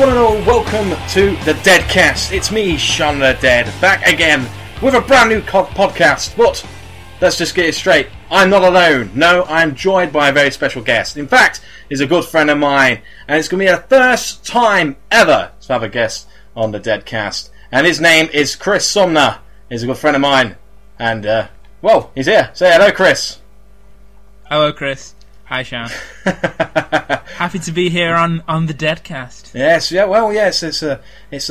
one and all, welcome to the Deadcast. It's me, Sharnofthedead, back again with a brand new podcast. But let's just get it straight. I'm not alone. No, I'm joined by a very special guest. In fact, he's a good friend of mine, and it's going to be the first time ever to have a guest on the Deadcast. And his name is Chris Sumner. He's a good friend of mine, and well, he's here. Say hello, Chris. Hello, Chris. Hi, Sean. Happy to be here on the Deadcast. Yes, yeah, well, yes, it's a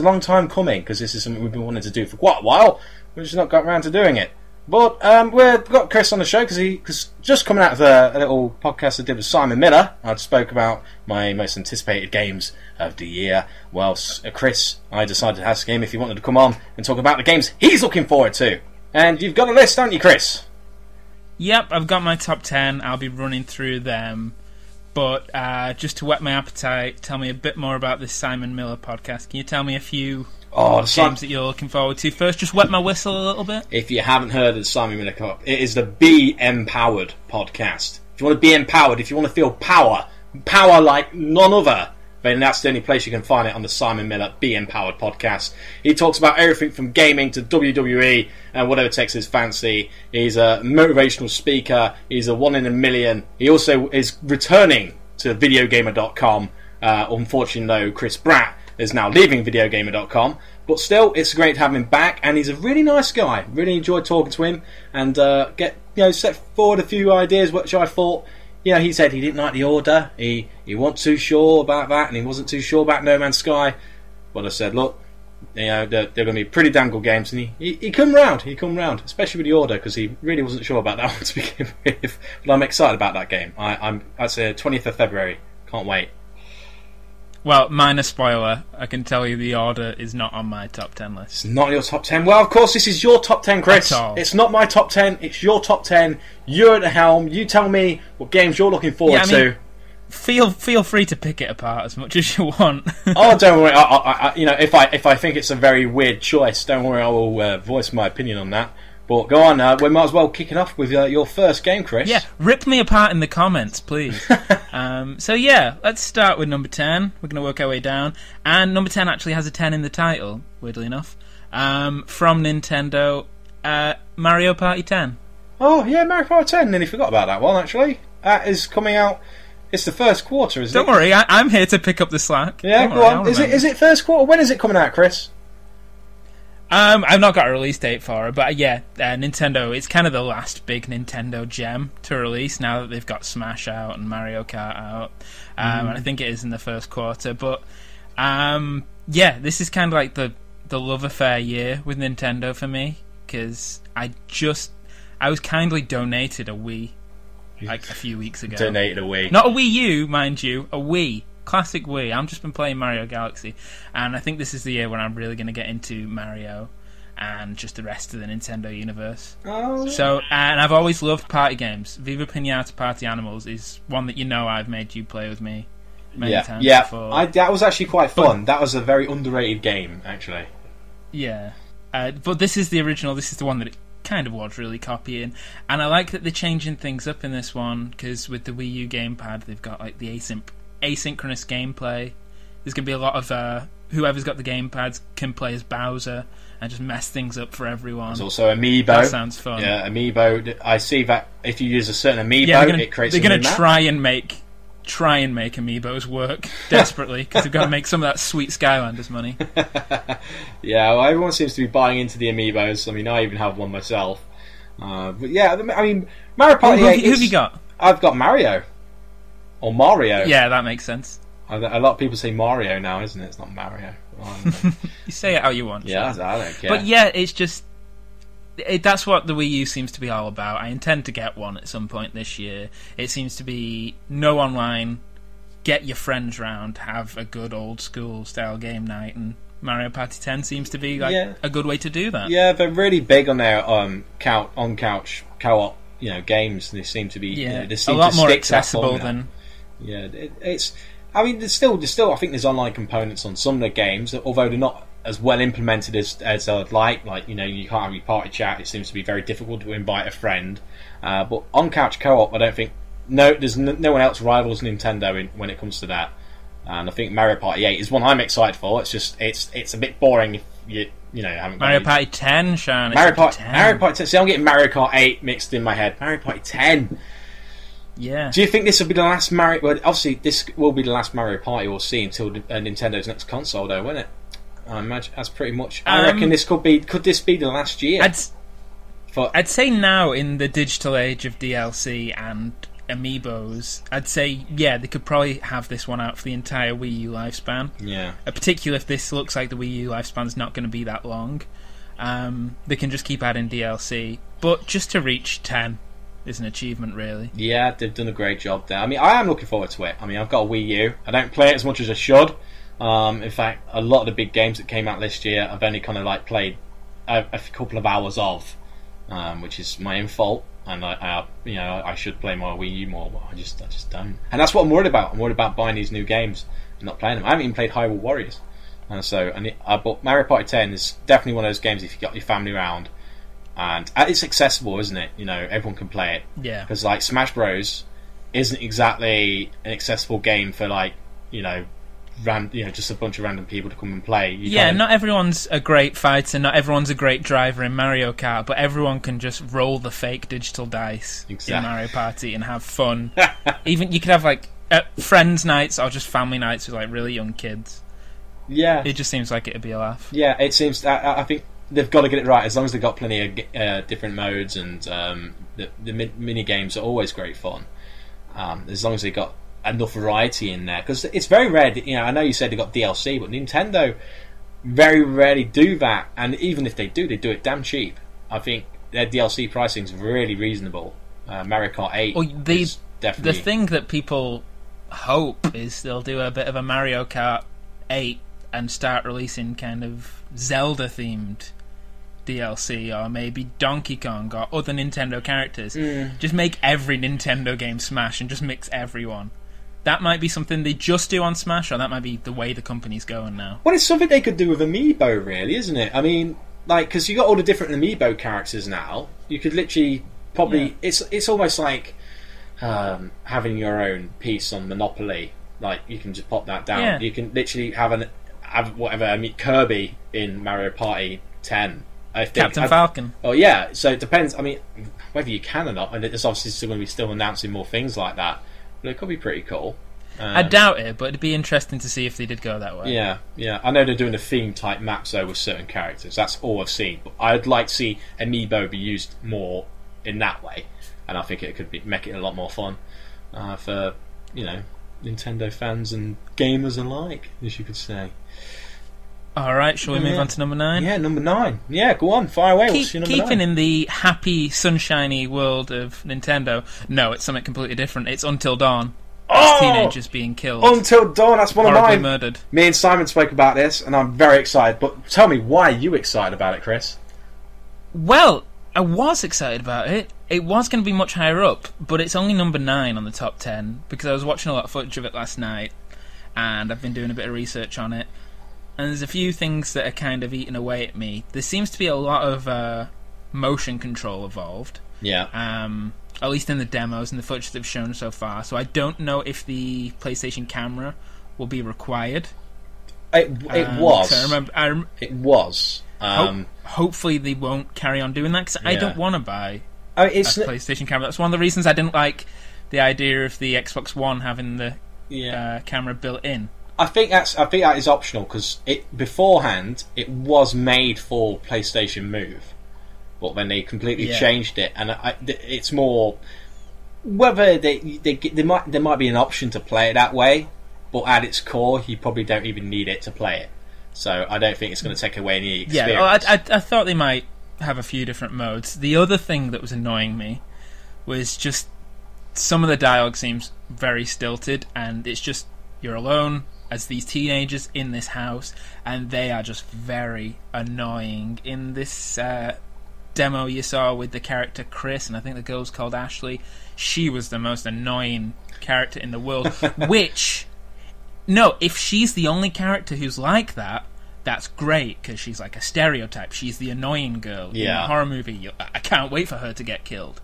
long time coming, because this is something we've been wanting to do for quite a while. We've just not got around to doing it. But we've got Chris on the show because just coming out of a little podcast I did with Simon Miller, I spoke about my most anticipated games of the year. Well, Chris, I decided to ask him if he wanted to come on and talk about the games he's looking forward to. And you've got a list, haven't you, Chris? Yep, I've got my top 10. I'll be running through them. But just to whet my appetite, tell me a bit more about this Simon Miller podcast. Can you tell me a few games that you're looking forward to first? Just wet my whistle a little bit. If you haven't heard of the Simon Miller podcast, it is the Be Empowered podcast. If you want to be empowered, if you want to feel power like none other, then that's the only place you can find it on the Simon Miller Be Empowered podcast. He talks about everything from gaming to WWE and whatever takes his fancy. He's a motivational speaker. He's a one in a million. He also is returning to videogamer.com. Unfortunately, though, Chris Bratt is now leaving videogamer.com. But still, it's great to have him back, and he's a really nice guy. Really enjoyed talking to him and set forward a few ideas which I thought. He said he didn't like the order. He wasn't too sure about that, and he wasn't too sure about No Man's Sky. But I said, look, they're going to be pretty damn good games, and he come round. He come round, especially with the order, because he really wasn't sure about that one to begin with. But I'm excited about that game. That's the 20th of February. Can't wait. Well, minor spoiler, I can tell you the order is not on my top 10 list. It's not your top 10? Well, of course, this is your top 10, Chris. It's not my top 10, it's your top 10. You're at the helm. You tell me what games you're looking forward to. Feel free to pick it apart as much as you want. Oh, don't worry. If I think it's a very weird choice, don't worry, I will voice my opinion on that. But go on, we might as well kick it off with your first game, Chris. Yeah, rip me apart in the comments, please. Let's start with number 10. We're going to work our way down. And number 10 actually has a 10 in the title, weirdly enough. From Nintendo, Mario Party 10. Oh, yeah, Mario Party 10. Nearly forgot about that one, actually. That is coming out. It's the first quarter, isn't it? Don't worry, I'm here to pick up the slack. Yeah, go on. Is it first quarter? When is it coming out, Chris? I've not got a release date for it, but Nintendo, it's kind of the last big Nintendo gem to release now that they've got Smash out and Mario Kart out. And I think it is in the first quarter. But, this is kind of like the love affair year with Nintendo for me, because I was kindly donated a Wii, like a few weeks ago. Donated a Wii. Not a Wii U, mind you, a Wii. Classic Wii. I've just been playing Mario Galaxy, and I think this is the year when I'm really going to get into Mario and just the rest of the Nintendo universe. Oh. So, and I've always loved party games. Viva Pinata Party Animals is one that I've made you play with me many times before. That was actually quite fun. That was a very underrated game, actually. Yeah. But this is the original. This is the one that it kind of was really copying, and I like that they're changing things up in this one, because with the Wii U gamepad, they've got like the asynchronous gameplay. There's going to be a lot of whoever's got the gamepads can play as Bowser and just mess things up for everyone. There's also Amiibo. That sounds fun. Yeah, Amiibo. I see that if you use a certain Amiibo, it creates. They're going to try and make Amiibos work desperately, because they've got to make some of that sweet Skylanders money. Yeah, well, everyone seems to be buying into the Amiibos. I mean, I even have one myself. But yeah, I mean, Mario Party 8. Who have you got? I've got Mario. Or Mario. Yeah, that makes sense. A lot of people say Mario now, isn't it? It's not Mario. You say it how you want. Yeah, I don't care. But yeah, it's just... that's what the Wii U seems to be all about. I intend to get one at some point this year. It seems to be no online, get your friends round, have a good old school style game night, and Mario Party 10 seems to be a good way to do that. Yeah, they're really big on their on-couch co-op games. They seem to be they seem a lot to more stick accessible to that than... Yeah, it's... I mean, there's still. I think there's online components on some of the games, although they're not as well implemented as I'd like. Like, you can't have your party chat. It seems to be very difficult to invite a friend. But on couch co-op, I don't think there's no one else rivals Nintendo when it comes to that. And I think Mario Party 8 is one I'm excited for. It's just it's a bit boring if you know haven't. Mario Party 10, Sean. Mario Party 10. See, I'm getting Mario Kart 8 mixed in my head. Mario Party 10. Yeah. Do you think this will be the last Mario? Well, obviously this will be the last Mario Party we'll see until Nintendo's next console, though, won't it? I imagine that's pretty much. I reckon this could be. Could this be the last year? I'd say now in the digital age of DLC and amiibos, I'd say they could probably have this one out for the entire Wii U lifespan. Yeah. Particularly if this looks like the Wii U lifespan's not going to be that long, they can just keep adding DLC. But just to reach 10 is an achievement, really. Yeah, they've done a great job there. I mean, I am looking forward to it. I mean, I've got a Wii U. I don't play it as much as I should. In fact, a lot of the big games that came out this year, I've only kind of like played a couple of hours of, which is my own fault. And I should play my Wii U more, but I just don't. And that's what I'm worried about. I'm worried about buying these new games and not playing them. I haven't even played Hyrule Warriors, but Mario Party 10 is definitely one of those games if you got your family around, and it's accessible, isn't it? You know, everyone can play it. Yeah. Because like Smash Bros isn't exactly an accessible game for like just a bunch of random people to come and play. Not everyone's a great fighter, not everyone's a great driver in Mario Kart, but everyone can just roll the fake digital dice in Mario Party and have fun. Even you could have like friends nights or just family nights with like really young kids. Yeah, it just seems like it'd be a laugh. Yeah, it seems. I think they've got to get it right. As long as they've got plenty of different modes and the mini games are always great fun. As long as they've got enough variety in there, because it's very rare. I know you said they got DLC, but Nintendo very rarely do that, and even if they do it damn cheap. I think their DLC pricing is really reasonable. Mario Kart 8 is definitely... The thing that people hope is they'll do a bit of a Mario Kart 8 and start releasing kind of Zelda-themed DLC, or maybe Donkey Kong or other Nintendo characters. Just make every Nintendo game Smash and just mix everyone. That might be something they just do on Smash, or that might be the way the company's going now. Well, it's something they could do with Amiibo, really, isn't it? I mean, like, because you got all the different Amiibo characters now. You could literally probably... Yeah. It's almost like having your own piece on Monopoly. Like, you can just pop that down. Yeah. You can literally have Kirby in Mario Party 10. Captain Falcon. Oh, yeah. So it depends. I mean, whether you can or not. And it's obviously still going to be still announcing more things like that. But it could be pretty cool. I doubt it, but it'd be interesting to see if they did go that way. Yeah. I know they're doing a theme-type maps, though, with certain characters. That's all I've seen. But I'd like to see Amiibo be used more in that way. And I think it could make it a lot more fun for, Nintendo fans and gamers alike, as you could say. Alright, shall we move on to number 9? Yeah, number 9. Yeah, go on, fire away. What's your number 9? Keeping in the happy, sunshiny world of Nintendo. No, it's something completely different. It's Until Dawn. It's teenagers being killed. Until Dawn, that's one of mine. Horribly murdered. Me and Simon spoke about this, and I'm very excited. But tell me, why are you excited about it, Chris? Well, I was excited about it. It was going to be much higher up, but it's only number 9 on the top 10, because I was watching a lot of footage of it last night, and I've been doing a bit of research on it. And there's a few things that are kind of eating away at me. There seems to be a lot of motion control involved. Yeah. At least in the demos and the footage they've shown so far. So I don't know if the PlayStation camera will be required. It was. It was. Hopefully they won't carry on doing that, because I don't want to buy a PlayStation camera. That's one of the reasons I didn't like the idea of the Xbox One having the camera built in. I think that is optional, because beforehand it was made for PlayStation Move, but then they completely changed it, and it's more whether there might be an option to play it that way, but at its core you probably don't even need it to play it. So I don't think it's going to take away any experience. Yeah, I thought they might have a few different modes. The other thing that was annoying me was just some of the dialogue seems very stilted, and it's just you're alone as these teenagers in this house, and they are just very annoying. In this demo you saw with the character Chris, and I think the girl's called Ashley, she was the most annoying character in the world. Which, no, if she's the only character who's like that, that's great, because she's like a stereotype. She's the annoying girl in a horror movie. I can't wait for her to get killed.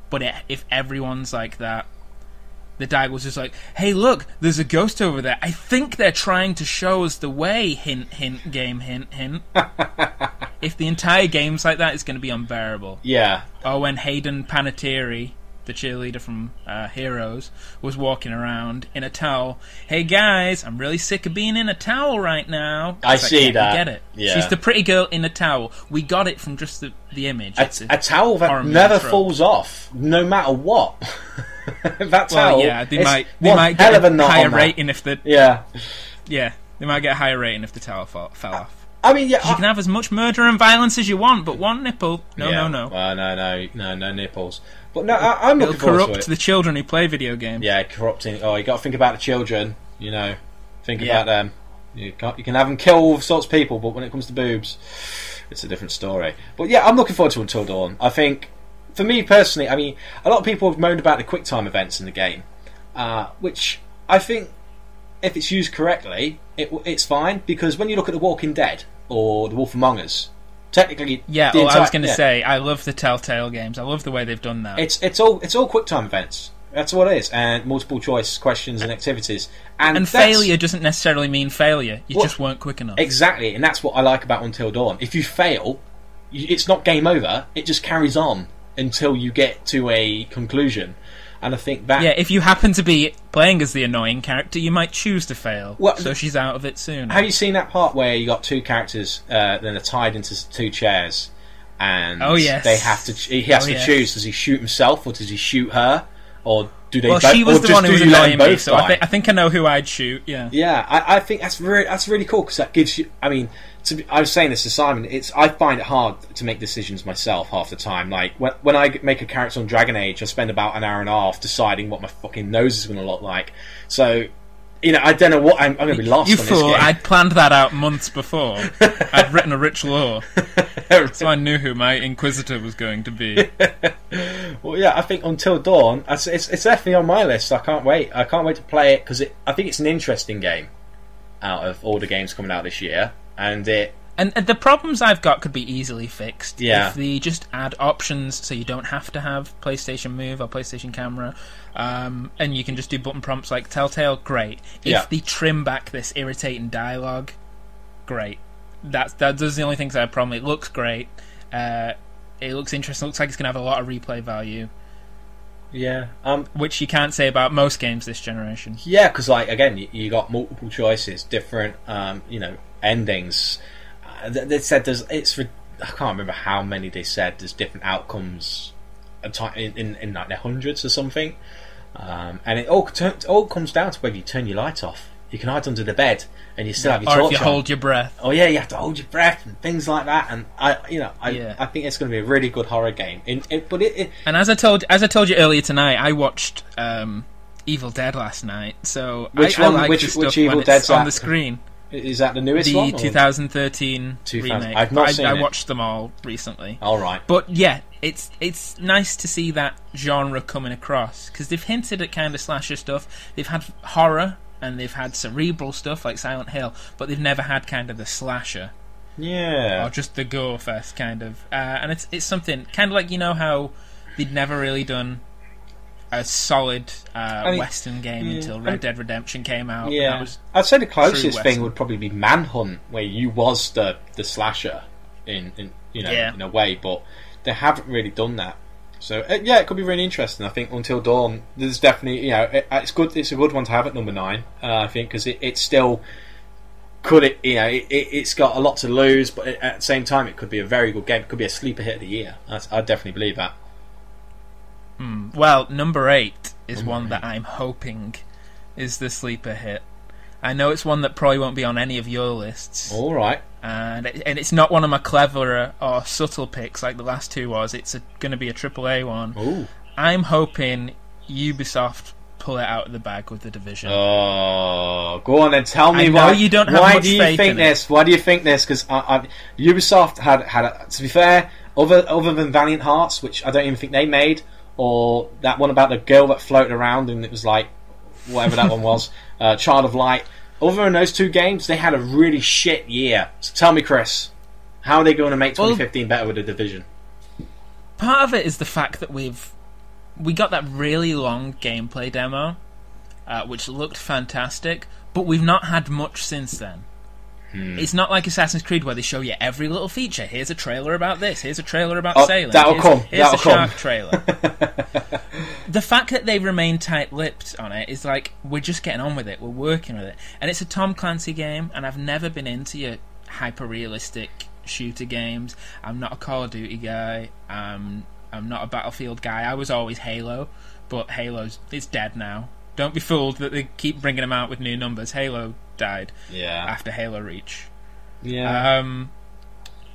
But if everyone's like that, the dialogue was just like, hey, look, there's a ghost over there. I think they're trying to show us the way. Hint, hint, game, hint, hint. If the entire game's like that, it's going to be unbearable. Yeah. Or when Hayden Panettiere, the cheerleader from Heroes, was walking around in a towel. Hey guys, I'm really sick of being in a towel right now. I see that. We get it. Yeah. She's the pretty girl in a towel. We got it from just the image. A towel that never falls off, no matter what. That towel. Well, yeah, they might get a higher rating if the they might get a higher rating if the towel fell off. I mean, yeah, you can have as much murder and violence as you want, but one nipple, no. Well, no nipples. But no, I'm looking forward to it. It'll corrupt the children who play video games. Yeah, corrupting. Oh, you got to think about the children. You know, think about them. You can have them kill all sorts of people, but when it comes to boobs, it's a different story. But yeah, I'm looking forward to Until Dawn. I think, for me personally, I mean, a lot of people have moaned about the QuickTime events in the game, which I think, if it's used correctly, it's fine, because when you look at The Walking Dead or The Wolf Among Us, technically, I was going to say, I love the Telltale games. I love the way they've done that. It's all QuickTime events. That's what it is, and multiple choice questions and activities. And failure doesn't necessarily mean failure. You just weren't quick enough. Exactly, and that's what I like about Until Dawn. If you fail, it's not game over. It just carries on until you get to a conclusion. And I think that... Yeah, if you happen to be playing as the annoying character, you might choose to fail. Well, so she's out of it soon. Have you seen that part where you got two characters then are tied into two chairs, and they have to? He has to choose. Does he shoot himself or does he shoot her, or do they? Well, she was the one who was annoying me, so I think I know who I'd shoot. Yeah, yeah. I think that's really cool, because that gives you. I mean, I was saying this to Simon. I find it hard to make decisions myself half the time. Like when I make a character on Dragon Age, I spend about an hour and a half deciding what my fucking nose is going to look like. So, you know, I don't know what I'm going to be lost. You on fool! This game. I'd planned that out months before. I'd written a rich lore, so I knew who my Inquisitor was going to be. Well, yeah, I think Until Dawn, it's definitely on my list. I can't wait. I can't wait to play it, because I think it's an interesting game out of all the games coming out this year. And the problems I've got could be easily fixed if they just add options, so you don't have to have PlayStation Move or PlayStation Camera, and you can just do button prompts like Telltale. Great. If they trim back this irritating dialogue, great. Those are the only things I have a problem. It looks great. It looks interesting. It looks like it's going to have a lot of replay value. Yeah. Which you can't say about most games this generation. Yeah, because again, you got multiple choices, different endings. They said I can't remember how many they said. There's different outcomes in like the hundreds or something, and it all comes down to whether you turn your light off. You can hide under the bed and you still have your torch on. Or if you hold your breath. Oh yeah, you have to hold your breath and things like that. And I think it's going to be a really good horror game. And as I told you earlier tonight, I watched Evil Dead last night. So which Evil Dead's on the screen? Is that the newest one? The 2013 remake. I've not seen it. I watched them all recently. All right. But yeah, it's nice to see that genre coming across, because they've hinted at kind of slasher stuff. They've had horror and they've had cerebral stuff like Silent Hill, but they've never had kind of the slasher. Yeah. Or just the gore fest kind of. And it's something kind of like, you know how they'd never really done a solid Western game until Red Dead Redemption came out. Yeah, I'd say the closest thing would probably be Manhunt, where you was the slasher in a way, but they haven't really done that. So it could be really interesting. I think Until Dawn, there's definitely it's good. It's a good one to have at number 9. I think, because it's still it's got a lot to lose, but at the same time it could be a very good game. It could be a sleeper hit of the year. I definitely believe that. Well, number 8 is one that I'm hoping is the sleeper hit. I know it's one that probably won't be on any of your lists. All right. And it's not one of my cleverer or subtle picks like the last two was. It's going to be a AAA one. Ooh. I'm hoping Ubisoft pull it out of the bag with The Division. Oh, go on and tell me why. You don't have why much do you faith think in this? Why do you think this? Because Ubisoft had to be fair, other than Valiant Hearts, which I don't even think they made, or that one about the girl that floated around and it was like whatever that one was, Child of Light. Other than those two games, they had a really shit year. So tell me, Chris, how are they going to make 2015 better with The Division? Part of it is the fact that we got that really long gameplay demo, which looked fantastic, but we've not had much since then. It's not like Assassin's Creed where they show you every little feature. Here's a trailer about this. Here's a trailer about sailing. Here's a shark trailer. The fact that they remain tight-lipped on it is like, we're just getting on with it. We're working with it. And it's a Tom Clancy game, and I've never been into your hyper-realistic shooter games. I'm not a Call of Duty guy. I'm not a Battlefield guy. I was always Halo, but it's dead now. Don't be fooled that they keep bringing them out with new numbers. Halo died after Halo Reach.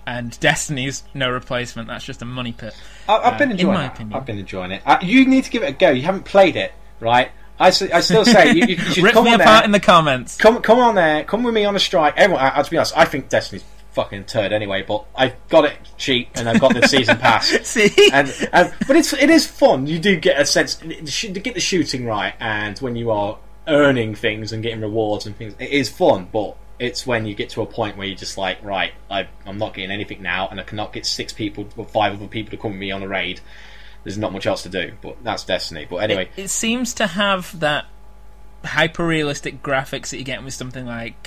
And Destiny's no replacement. That's just a money pit. I've been enjoying it. In my opinion. I've been enjoying it. You need to give it a go. You haven't played it, right? I still say you should rip come me on apart there. In the comments. Come on there. Come with me on a strike. Everyone, to be honest, I think Destiny's fucking turd anyway, but I've got it cheap and I've got the season pass. See, but it is fun. You do get a sense to get the shooting right, and when you are earning things and getting rewards and things, it is fun. But it's when you get to a point where you're just like, right, I'm not getting anything now, and I cannot get 6 people or 5 other people to come with me on a raid. There's not much else to do. But that's Destiny. But anyway, it seems to have that hyper-realistic graphics that you get with something like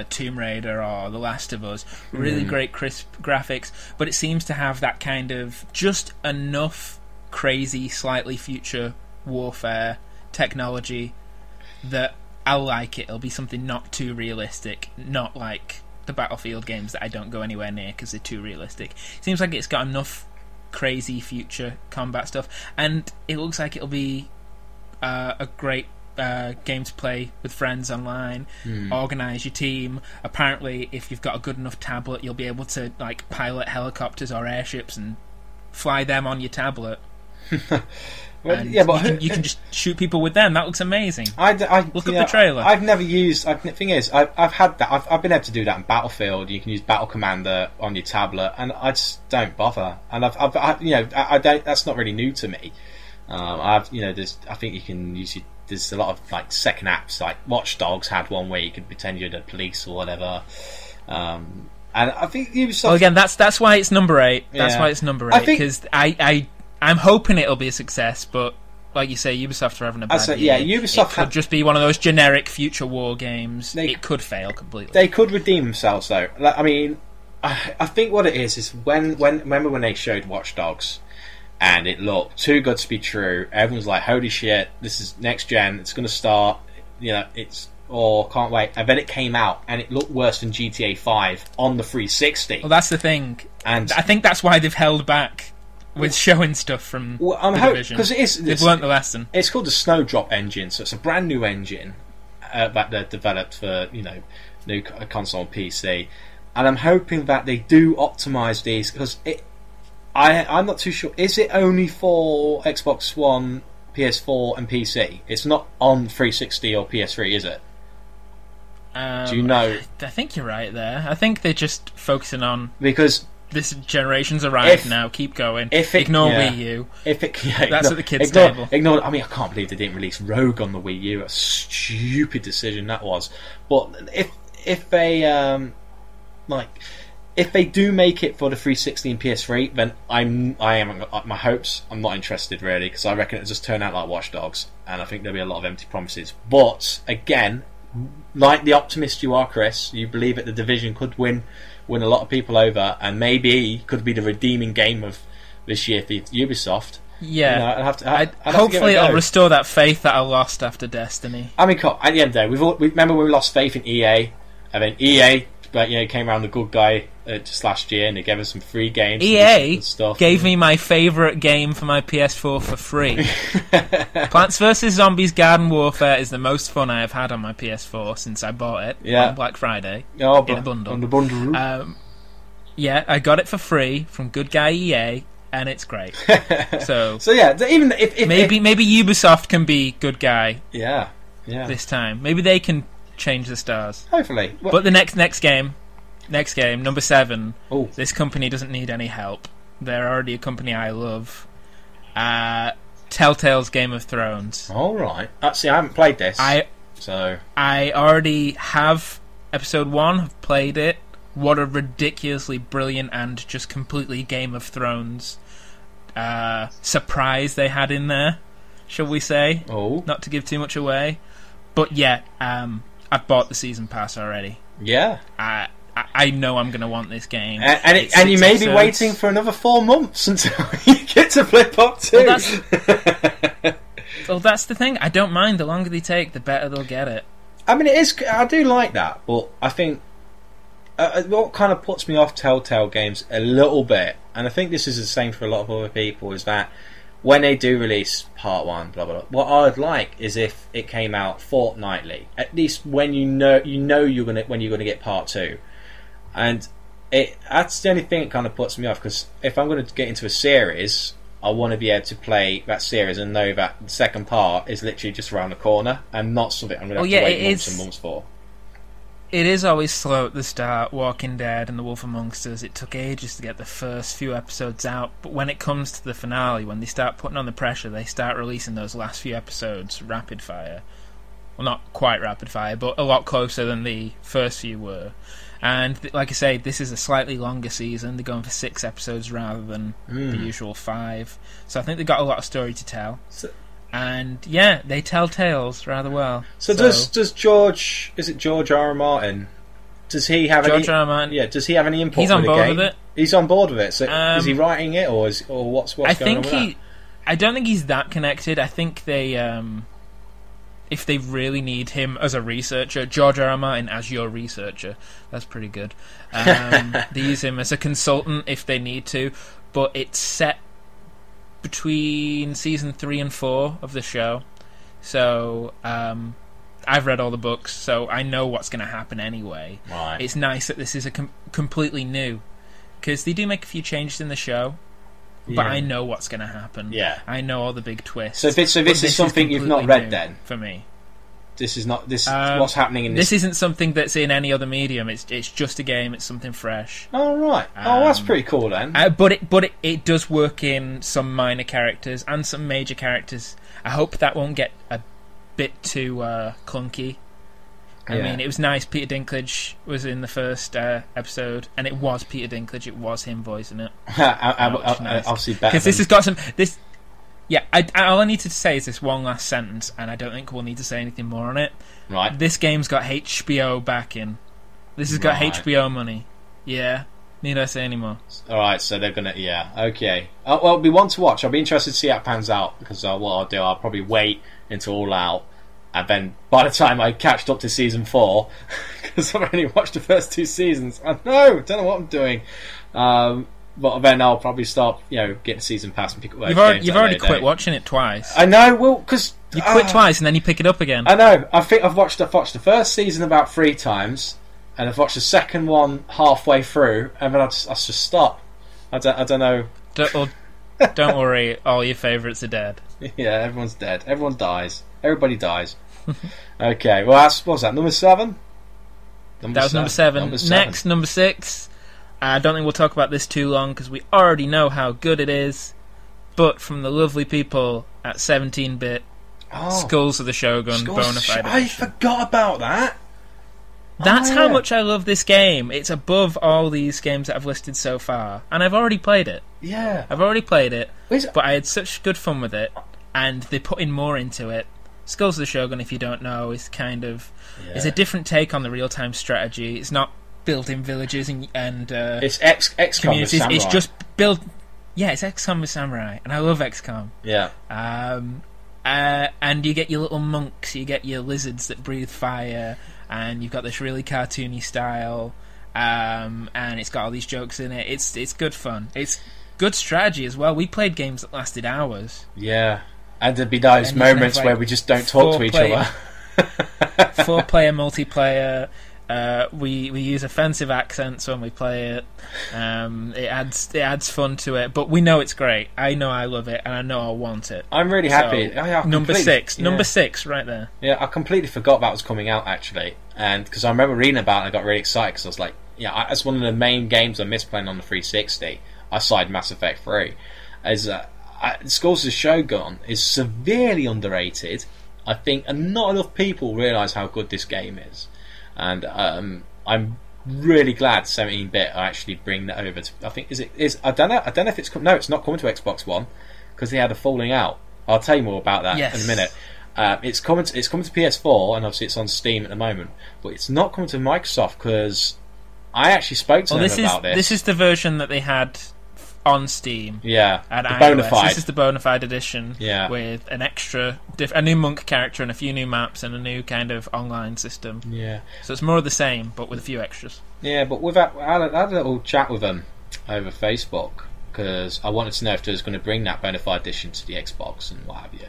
Tomb Raider or The Last of Us. Really great crisp graphics, but it seems to have that kind of just enough crazy, slightly future warfare technology that I'll like it. It'll be something not too realistic, not like the Battlefield games that I don't go anywhere near because they're too realistic. It seems like it's got enough crazy future combat stuff, and it looks like it'll be a great game to play with friends online. Organise your team. Apparently, if you've got a good enough tablet, you'll be able to like pilot helicopters or airships and fly them on your tablet. Well, you can just shoot people with them. That looks amazing. Look at the trailer. I've never used. The thing is, I've had that. I've been able to do that in Battlefield. You can use Battle Commander on your tablet, and I just don't bother. And I don't. That's not really new to me. I think you can use. There's a lot of like second apps, like Watch Dogs had one where you could pretend you're the police or whatever. And I think Ubisoft. Well, again, that's why it's number 8. That's why it's number 8, because I'm hoping it'll be a success, but like you say, Ubisoft are having a bad year. Ubisoft could just be one of those generic future war games. It could fail completely. They could redeem themselves, though. I mean, I think what it is remember when they showed Watch Dogs, and it looked too good to be true. Everyone's like, "Holy shit! This is next gen. It's going to start. Can't wait." And then it came out, and it looked worse than GTA 5 on the 360. Well, that's the thing, and I think that's why they've held back with showing stuff from the Division, because they've learnt the lesson. It's called the Snowdrop engine, so it's a brand new engine that they've developed for new console and PC, and I'm hoping that they do optimize these, because I'm not too sure. Is it only for Xbox One, PS4, and PC? It's not on 360 or PS3, is it? Do you know? I think you're right there. I think they're just focusing on because this generation's arrived now. Keep going. Ignore Wii U. That's at the kids' table. Ignore. I mean, I can't believe they didn't release Rogue on the Wii U. A stupid decision that was. But if they if they do make it for the 360 and PS3, then I am my hopes. I'm not interested really, because I reckon it'll just turn out like Watch Dogs, and I think there'll be a lot of empty promises. But again, like the optimist you are, Chris, you believe that the Division could win a lot of people over, and maybe could be the redeeming game of this year for Ubisoft. Yeah, I'd hopefully it'll restore that faith that I lost after Destiny. I mean, at the end of the day, we remember when we lost faith in EA, and then EA, came around the good guy just last year, and they gave us some free games. EA stuff. Gave me my favourite game for my PS4 for free. Plants vs Zombies Garden Warfare is the most fun I have had on my PS4 since I bought it on Black Friday in a bundle. On the bundle. I got it for free from good guy EA, and it's great. So even if maybe Ubisoft can be good guy. Yeah. This time, maybe they can change the stars. Hopefully. But the next game, number 7. Ooh. This company doesn't need any help. They're already a company I love. Telltale's Game of Thrones. All right. See, I haven't played this. I already have episode 1. I've played it. What a ridiculously brilliant and just completely Game of Thrones surprise they had in there, shall we say? Oh. Not to give too much away. But yeah, I've bought the season pass already. Yeah. I know I'm going to want this game. And you may be waiting for another 4 months until you get to play part 2. Well, that's the thing. I don't mind. The longer they take, the better they'll get it. I mean, it is. I do like that, but I think what kind of puts me off Telltale games a little bit, and I think this is the same for a lot of other people, is that when they do release part 1, blah blah blah, what I'd like is if it came out fortnightly, at least when you know you're gonna get part 2, and that's the only thing that kind of puts me off, because if I'm going to get into a series, I want to be able to play that series and know that the second part is literally just around the corner and not something I'm going to have to wait months and months for. It is always slow at the start. Walking Dead and The Wolf Amongst Us, it took ages to get the first few episodes out, but when it comes to the finale, when they start putting on the pressure, they start releasing those last few episodes rapid fire. Well, not quite rapid fire, but a lot closer than the first few were. And like I say, this is a slightly longer season. They're going for 6 episodes rather than the usual 5. So I think they've got a lot of story to tell. And yeah, they tell tales rather well. So does George? Is it George R. R. Martin? Does he have George R. R. Martin? Yeah. Does he have any input? He's on board with it. He's on board with it. So is he writing it, or what's going on with that? I don't think he's that connected. I think they, if they really need him as a researcher, George R. R. Martin as your researcher, that's pretty good. They use him as a consultant if they need to, but it's set between season 3 and 4 of the show. So I've read all the books, so I know what's going to happen anyway. Right. It's nice that this is completely new, because they do make a few changes in the show, but I know what's going to happen. Yeah, I know all the big twists. So this is something you've not read then? For me, this is not what's happening in this. This isn't something that's in any other medium. It's just a game. It's something fresh. Oh right. That's pretty cool then. But it does work in some minor characters and some major characters. I hope that won't get a bit too clunky. I mean, it was nice. Peter Dinklage was in the first episode, and it was Peter Dinklage. It was him voicing it. Obviously better because this has got some this. Yeah, all I need to say is this one last sentence, and I don't think we'll need to say anything more on it. Right. This game's got HBO backing. This has got HBO money. Yeah. Need I say any more? Alright, so they're gonna... Yeah, okay. Well, it'll be one to watch. I'll be interested to see how it pans out, because what I'll do, I'll probably wait until all out, and then by the time I catch up to season 4, because I've only watched the first 2 seasons, I don't know what I'm doing. But then I'll probably start, getting season pass and pick up. You've already quit watching it twice. I know. Well, because you quit twice and then you pick it up again. I know. I think I've watched the first season about 3 times, and I've watched the second one halfway through, and then I just stop. I don't know. Don't worry. All your favourites are dead. Yeah, everyone's dead. Everyone dies. Everybody dies. Okay. Well, what was that? Number 7. That was number 7. Next, number 6. I don't think we'll talk about this too long because we already know how good it is. But from the lovely people at 17-bit, Skulls of the Shogun Bonafide Edition. I forgot about that. That's how much I love this game. It's above all these games that I've listed so far. And I've already played it. Yeah. I've already played it. But I had such good fun with it. And they put in more into it. Skulls of the Shogun, if you don't know, is kind of... It's a different take on the real-time strategy. It's not built-in villages and it's XCOM communities. Samurai. It's just built. Yeah, it's XCOM with Samurai, and I love XCOM. Yeah. And you get your little monks, you get your lizards that breathe fire, and you've got this really cartoony style, and it's got all these jokes in it. It's good fun. It's good strategy as well. We played games that lasted hours. Yeah, and there'd be those moments where we just don't talk to each other. 4-player multiplayer. We use offensive accents when we play it. It adds fun to it, but we know it's great. I know I love it, and I know I want it. I'm really happy. Number 6, right there. Yeah, I completely forgot that was coming out actually, and because I remember reading about it, and I got really excited because I was like, that's one of the main games I missed playing on the 360. Aside Mass Effect 3, Skulls of the Shogun is severely underrated. I think, and not enough people realise how good this game is. And I'm really glad 17-bit are actually bringing that over to. I think I don't know if it's no, it's not coming to Xbox One because they had a falling out. I'll tell you more about that in a minute. It's coming to PS4, and obviously it's on Steam at the moment, but it's not coming to Microsoft because I actually spoke to them about this. This is the version that they had on Steam. Yeah, and the iOS. Bonafide. This is the Bonafide edition. Yeah. With an extra, a new monk character and a few new maps and a new kind of online system. Yeah. So it's more of the same, but with a few extras. Yeah, but I had a little chat with them over Facebook because I wanted to know if they was going to bring that Bonafide edition to the Xbox and what have you.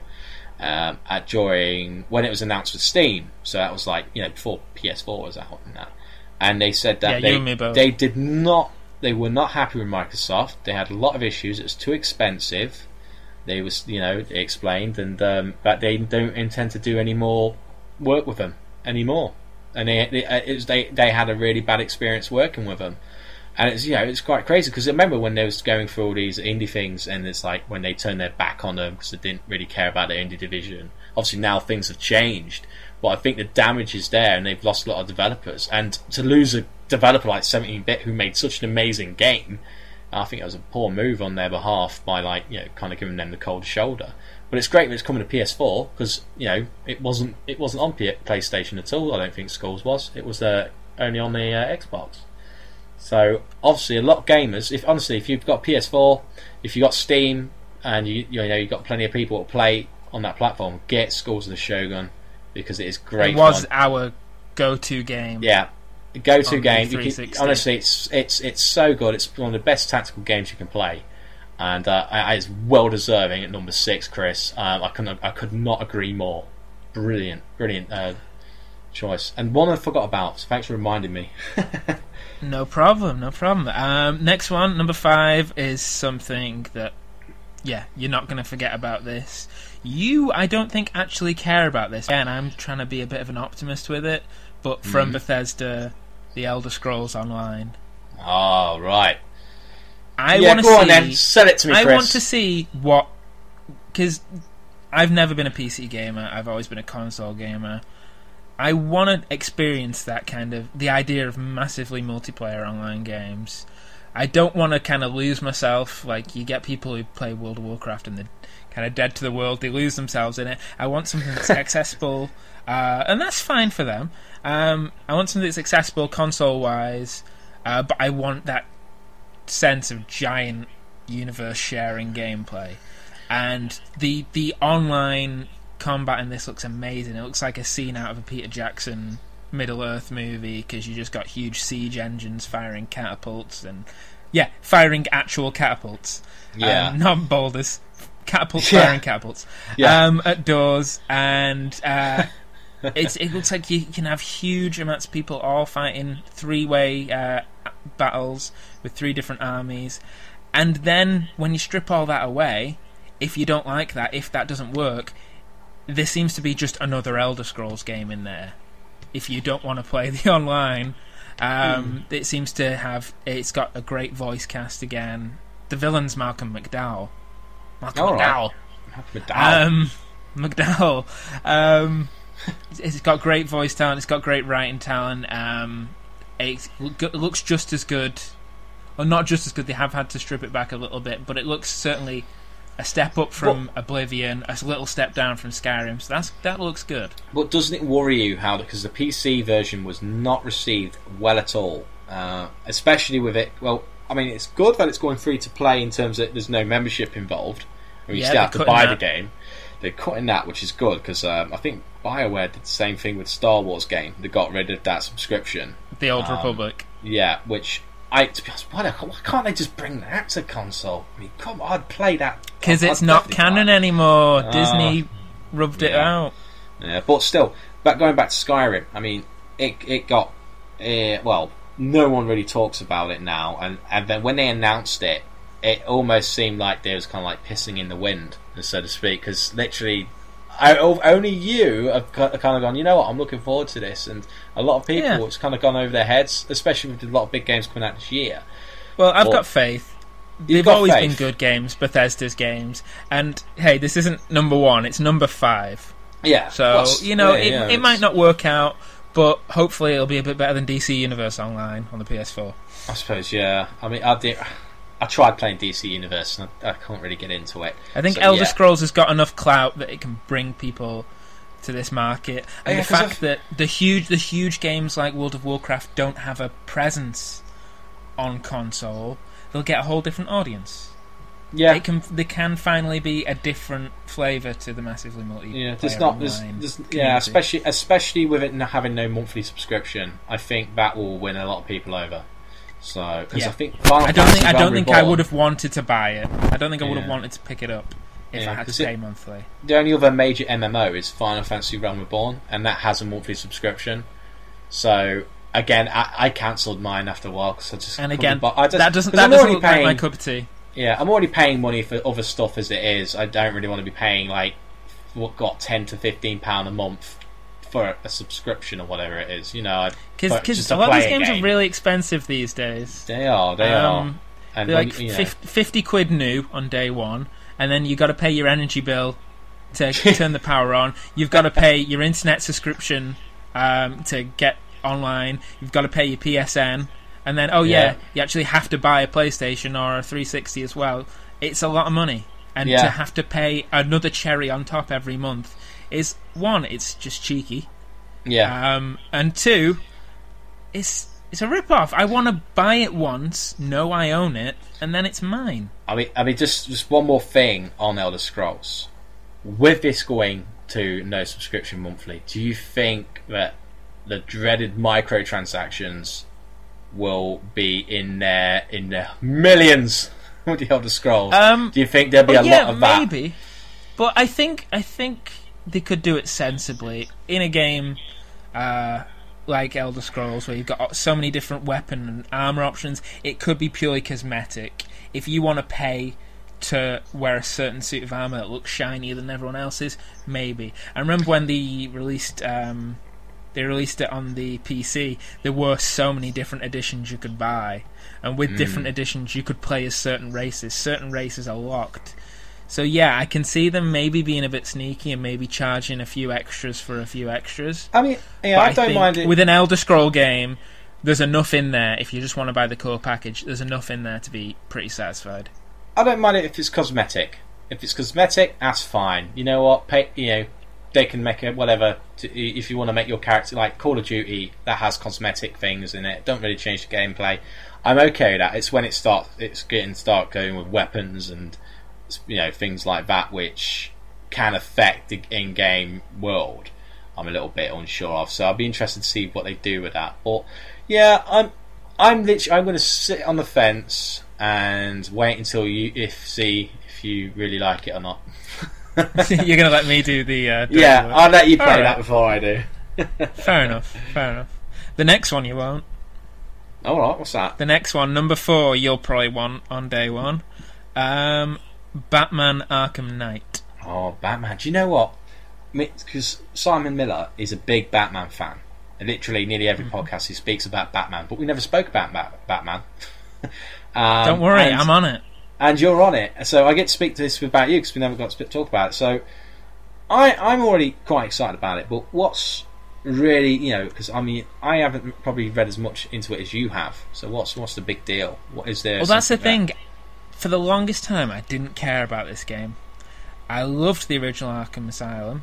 During when it was announced for Steam, so that was like before PS4 was out and that. And they said that they did not. They were not happy with Microsoft. They had a lot of issues. It was too expensive. They explained, and that they don't intend to do any more work with them anymore. And they had a really bad experience working with them. And it's quite crazy because I remember when they was going through all these indie things, and it's like when they turned their back on them because they didn't really care about their indie division. Obviously now things have changed, but I think the damage is there, and they've lost a lot of developers. And to lose a developer like 17-bit who made such an amazing game, I think it was a poor move on their behalf by kind of giving them the cold shoulder. But it's great that it's coming to PS4 because it wasn't on PlayStation at all. I don't think Skulls was. It was only on the Xbox. So obviously a lot of gamers. If you've got PS4, if you've got Steam, and you've got plenty of people to play on that platform, get Skulls of the Shogun because it is great. It was our go-to game. Yeah. Go-to game. Honestly, it's so good. It's one of the best tactical games you can play, and it's well deserving at number 6. Chris, I could not agree more. Brilliant choice, and one I forgot about. So thanks for reminding me. No problem. Next one, number 5, is something that you're not going to forget about this. I don't think actually care about this. Again, I'm trying to be a bit of an optimist with it. But from Bethesda, The Elder Scrolls Online. Oh, right. Go on then. Sell it to me, Chris. I want to see what... Because I've never been a PC gamer. I've always been a console gamer. I want to experience that kind of... The idea of massively multiplayer online games. I don't want to kind of lose myself. Like, you get people who play World of Warcraft and they're kind of dead to the world. They lose themselves in it. I want something that's accessible... and that's fine for them. I want something that's accessible console-wise, but I want that sense of giant universe-sharing gameplay. And the online combat in this looks amazing. It looks like a scene out of a Peter Jackson Middle-earth movie, because you just got huge siege engines firing catapults, and firing actual catapults. Yeah. Not boulders. Catapults firing catapults. Yeah. At doors, and... it looks like you can have huge amounts of people all fighting 3-way battles with 3 different armies, and then when you strip all that away, if you don't like that, if that doesn't work, there seems to be just another Elder Scrolls game in there. If you don't want to play the online, it seems to have... It's got a great voice cast again. The villain's Malcolm McDowell. McDowell. It's got great voice talent. It's got great writing talent. It looks just as good, or not just as good. They have had to strip it back a little bit, but it looks certainly a step up from Oblivion, a little step down from Skyrim. So that looks good. But doesn't it worry you because the PC version was not received well at all, especially with it? Well, I mean, it's good that it's going free to play in terms that there's no membership involved. You still have to buy the game. They're cutting that, which is good, because I think BioWare did the same thing with Star Wars game. They got rid of that subscription. The Old Republic. Yeah, which to be honest, why can't they just bring that to console? I mean, come on, I'd play that. Because it's not canon anymore. Disney rubbed it out. Yeah, but still, going back to Skyrim, I mean, it got no one really talks about it now, and then when they announced it, it almost seemed like they was kind of like pissing in the wind, so to speak, because literally only you have kind of gone, you know what, I'm looking forward to this, and a lot of people, it's kind of gone over their heads, especially with a lot of big games coming out this year. Well, I've got faith. They've always been good games, Bethesda's games, and hey, this isn't number 1, it's number 5. Yeah. So, it might not work out, but hopefully it'll be a bit better than DC Universe Online on the PS4. I suppose, yeah. I mean, I tried playing DC Universe and I can't really get into it. I think Elder Scrolls has got enough clout that it can bring people to this market, and the fact that the huge games like World of Warcraft don't have a presence on console, they'll get a whole different audience. Yeah, they can finally be a different flavour to the massively multiplayer especially with it having no monthly subscription. I think that will win a lot of people over. So, because I think I don't think I would have wanted to buy it. I don't think I would have wanted to pick it up if I had to pay monthly. The only other major MMO is Final Fantasy Realm Reborn, and that has a monthly subscription. So again, I cancelled mine after a while because I just that doesn't look like my cup of tea. Yeah, I'm already paying money for other stuff as it is. I don't really want to be paying like £10 to £15 a month for a subscription or whatever it is, because a lot of these games are really expensive these days. They are. And they're like 50 quid new on day one, and then you've got to pay your energy bill to turn the power on. You've got to pay your internet subscription to get online. You've got to pay your PSN, and then you actually have to buy a PlayStation or a 360 as well. It's a lot of money, and to have to pay another cherry on top every month is, one, it's just cheeky. Yeah. And two, it's a rip-off. I want to buy it once, know I own it, and then it's mine. I mean, just one more thing on Elder Scrolls. With this going to no subscription monthly, do you think that the dreaded microtransactions will be in their millions with the Elder Scrolls? Do you think there'll be a lot of that? Maybe. But I think they could do it sensibly in a game like Elder Scrolls, where you've got so many different weapon and armor options. It could be purely cosmetic. If you want to pay to wear a certain suit of armor that looks shinier than everyone else's, maybe. I remember when they released it on the PC, there were so many different editions you could buy, and with different editions you could play as certain races. Certain races are locked. So yeah, I can see them maybe being a bit sneaky and maybe charging a few extras for a few extras. I mean, I don't mind it. With an Elder Scroll game, there's enough in there. If you just want to buy the core package, there's enough in there to be pretty satisfied. I don't mind it if it's cosmetic. If it's cosmetic, that's fine. You know what? They can make it whatever. If you want to make your character, like Call of Duty, that has cosmetic things in it. Don't really change the gameplay. I'm okay with that. It's when it's start going with weapons and things like that, which can affect the in-game world. I'm a little bit unsure of, so I'll be interested to see what they do with that. But yeah, I'm going to sit on the fence and wait until see if you really like it or not. You're going to let me do the I'll let you play that before I do. Fair enough. The next one you won't. Alright, what's that? The next one, number 4, you'll probably want on day one. Batman Arkham Knight. Oh, Batman. Do you know what? Because Simon Miller is a big Batman fan. Literally, nearly every podcast he speaks about Batman, but we never spoke about Batman. Don't worry, I'm on it. And you're on it, so I get to speak to this about you because we never got to talk about it. So I'm already quite excited about it. But what's really, because I haven't probably read as much into it as you have. So what's the big deal? What is there? Well, that's the thing. For the longest time, I didn't care about this game. I loved the original Arkham Asylum.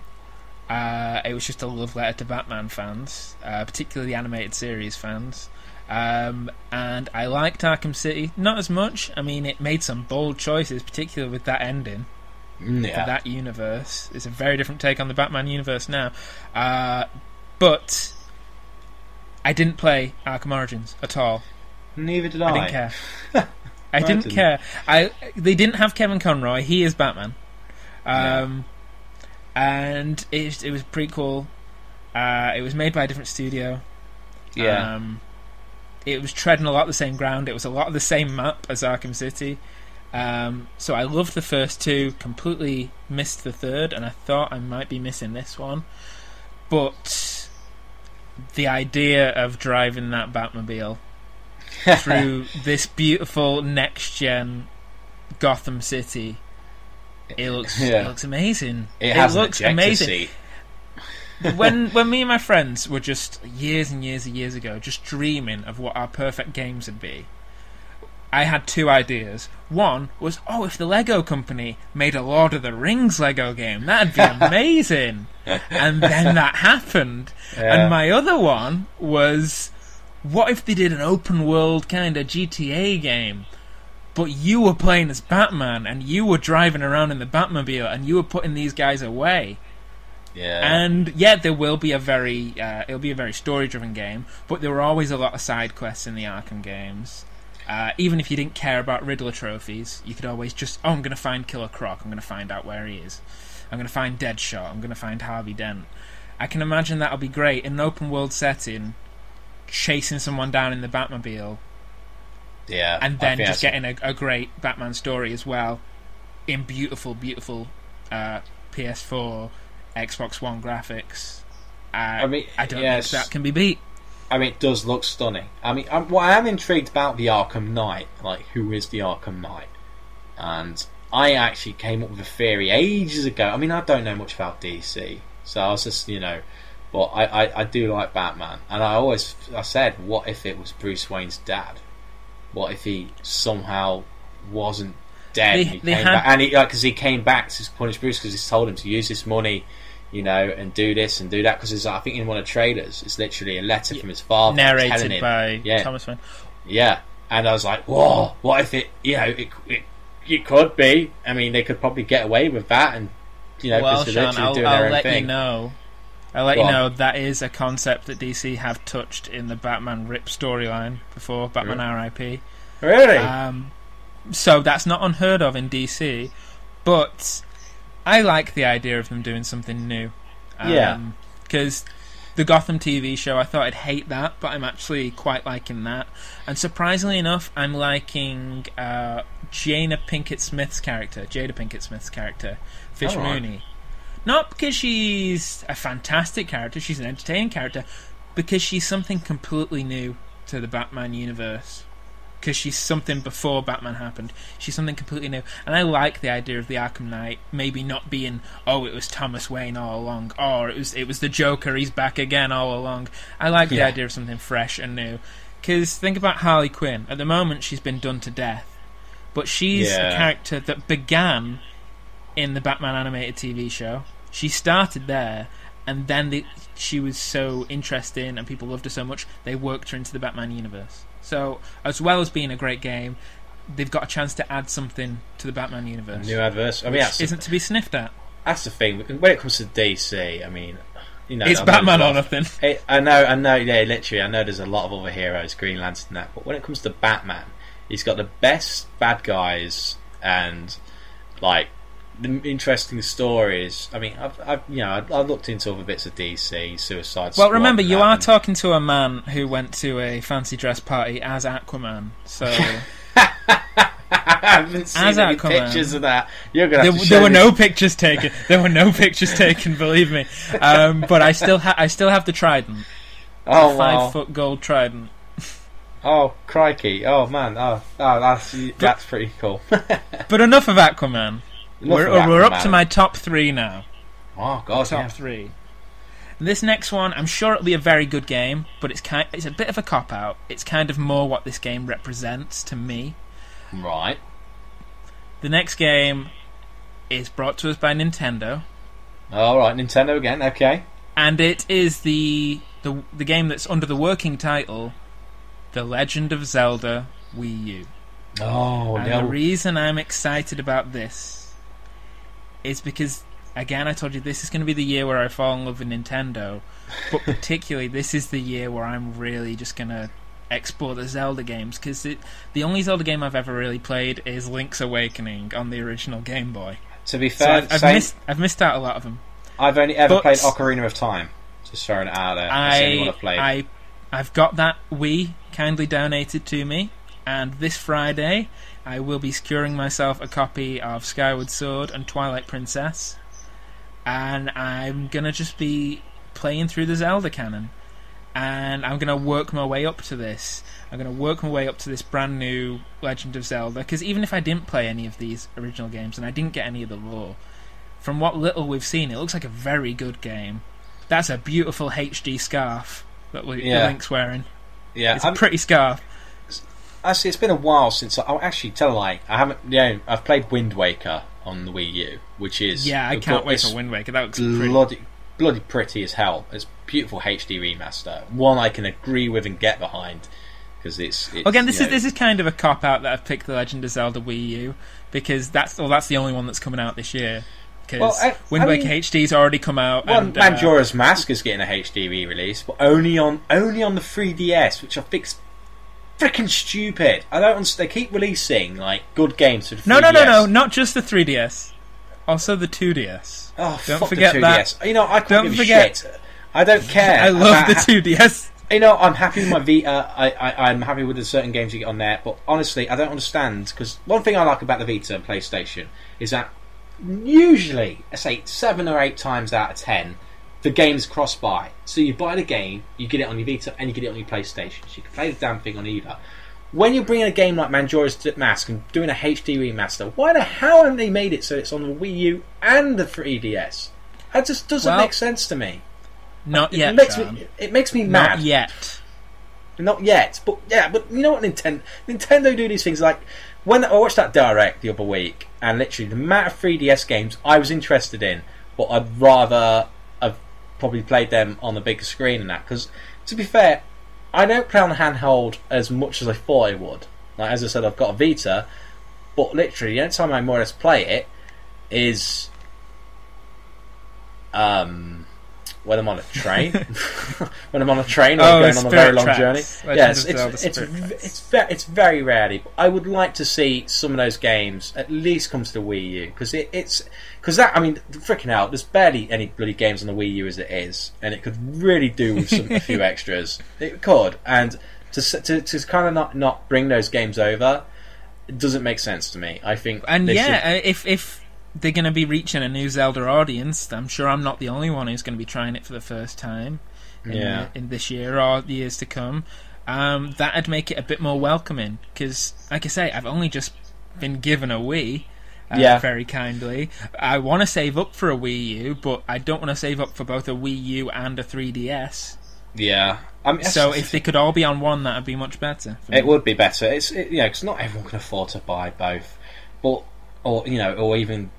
It was just a love letter to Batman fans, particularly the animated series fans. And I liked Arkham City, not as much. I mean, it made some bold choices, particularly with that ending for that universe. It's a very different take on the Batman universe now. But I didn't play Arkham Origins at all. Neither did I. I didn't care. I didn't care. They didn't have Kevin Conroy. He is Batman. And it was pretty cool. It was made by a different studio. Yeah. It was treading a lot of the same ground. It was a lot of the same map as Arkham City. So I loved the first two, completely missed the third, and I thought I might be missing this one. But the idea of driving that Batmobile through this beautiful next-gen Gotham City, it looks amazing. It looks amazing. when me and my friends were just years and years and years ago just dreaming of what our perfect games would be, I had two ideas. One was, if the Lego company made a Lord of the Rings Lego game, that'd be amazing. And then that happened. Yeah. And my other one was, what if they did an open world kind of GTA game, but you were playing as Batman, and you were driving around in the Batmobile, and you were putting these guys away. Yeah. And there will be it'll be a very story-driven game, but there were always a lot of side quests in the Arkham games. Even if you didn't care about Riddler trophies, you could always just, I'm going to find Killer Croc, I'm going to find out where he is. I'm going to find Deadshot, I'm going to find Harvey Dent. I can imagine that'll be great in an open-world setting, chasing someone down in the Batmobile. Yeah. And then just getting a great Batman story as well, in beautiful, beautiful PS4, Xbox One graphics. I don't think that can be beat. I mean, it does look stunning. I mean, what I am intrigued about the Arkham Knight, like, who is the Arkham Knight? And I actually came up with a theory ages ago. I mean, I don't know much about DC, so I was just, but I do like Batman. And I said, what if it was Bruce Wayne's dad? What if he somehow wasn't dead? Because he came back to punish Bruce because he's told him to use this money, and do this and do that. Because I think in one of the trailers, it's literally a letter from his father, narrated by Thomas Wayne. Yeah, and I was like, whoa! What if it? It could be. I mean, they could probably get away with that, and well, Sean, I'll let you know. I'll let you know that is a concept that DC have touched in the Batman Rip storyline before, Batman R.I.P. Really? So that's not unheard of in DC, but I like the idea of them doing something new. Because the Gotham TV show, I thought I'd hate that, but I'm actually quite liking that. And surprisingly enough, I'm liking Jada Pinkett Smith's character, Fish Mooney. Not because she's a fantastic character, she's an entertaining character, because she's something completely new to the Batman universe. Because she's something before Batman happened. She's something completely new. And I like the idea of the Arkham Knight maybe not being, it was Thomas Wayne all along, or it was the Joker, he's back again all along. I like the idea of something fresh and new. Because think about Harley Quinn. At the moment, she's been done to death. But she's a character that began in the Batman animated TV show. She started there, and then she was so interesting and people loved her so much, they worked her into the Batman universe. So, as well as being a great game, they've got a chance to add something to the Batman universe. New adverse. I mean, isn't to be sniffed at. That's the thing. When it comes to DC, I mean, it's Batman or nothing. I know, yeah, literally, I know there's a lot of other heroes, Green Lantern and that, but when it comes to Batman, he's got the best bad guys and, like, the interesting stories. I mean, I've looked into other bits of DC, Suicide Squad. Well, remember, you are talking to a man who went to a fancy dress party as Aquaman, so. I haven't seen any pictures of that. You're gonna have to show there were no pictures taken. There were no pictures taken. Believe me. But I still have the trident. Oh, the 5-foot gold trident. Oh, crikey! Oh man! Oh, that's pretty cool. But enough of Aquaman. We're up to my top 3 now. Oh God! Top 3. This next one, I'm sure it'll be a very good game, but it's a bit of a cop out. It's kind of more what this game represents to me. Right. The next game is brought to us by Nintendo. All right, Nintendo again. Okay. And it is the game that's under the working title, The Legend of Zelda Wii U. Oh, and the reason I'm excited about this is because, again, I told you this is going to be the year where I fall in love with Nintendo, but particularly this is the year where I'm really just going to explore the Zelda games, because the only Zelda game I've ever really played is Link's Awakening on the original Game Boy. To be fair, so I've missed out a lot of them. I've only ever played Ocarina of Time. Just throwing it out there. That's the only one I've played. I've got that Wii kindly donated to me, and this Friday I will be securing myself a copy of Skyward Sword and Twilight Princess, and I'm going to just be playing through the Zelda canon, and I'm going to work my way up to this. I'm going to work my way up to this brand new Legend of Zelda, because even if I didn't play any of these original games and I didn't get any of the lore, from what little we've seen, it looks like a very good game. That's a beautiful HD scarf that Link's wearing. Yeah, it's a pretty scarf. Actually, it's been a while since I'll actually tell a lie. I haven't. Yeah, I've played Wind Waker on the Wii U, which is I can't wait for Wind Waker. That looks bloody pretty as hell. It's beautiful HD remaster. One I can agree with and get behind because it's again. This is kind of a cop out that I've picked the Legend of Zelda Wii U because that's the only one that's coming out this year. Because Wind Waker HD's already come out. Well, and Majora's Mask is getting a HD re-release, but only on the 3DS, which I think's freaking stupid. I don't understand. They keep releasing like good games for the 3DS. No, not just the 3DS, also the 2DS. Oh, don't forget the 2DS. that. You know, I couldn't give a shit. I don't care. I love the 2DS. You know, I'm happy with my Vita. I'm happy with the certain games you get on there, but honestly, I don't understand because one thing I like about the Vita and PlayStation is that usually, I say 7 or 8 times out of 10, the games cross-buy. So you buy the game, you get it on your Vita, and you get it on your PlayStation. So you can play the damn thing on either. When you're bringing a game like Majora's Mask and doing a HD remaster, why the hell haven't they made it so it's on the Wii U and the 3DS? That just doesn't make sense to me. Not yet, it makes me mad. Not yet. But you know what Nintendo do these things like... When I watched that Direct the other week, and literally the amount of 3DS games I was interested in, but I'd rather have probably played them on the bigger screen and that. Because, to be fair, I don't play on the handheld as much as I thought I would. Like, as I said, I've got a Vita, but literally the only time I more or less play it is when I'm on a train. When I'm on a train or going on a very long journey. Yes, it's very rarely. But I would like to see some of those games at least come to the Wii U because freaking hell, there's barely any bloody games on the Wii U as it is, and it could really do with a few extras. It could, and to kind of not bring those games over, it doesn't make sense to me. I think, and if they're going to be reaching a new Zelda audience, I'm sure I'm not the only one who's going to be trying it for the first time in this year or the years to come. That'd make it a bit more welcoming because, like I say, I've only just been given a Wii very kindly. I want to save up for a Wii U, but I don't want to save up for both a Wii U and a 3DS. Yeah. So if they could all be on one, that would be much better. It would be better. Because not everyone can afford to buy both, or even.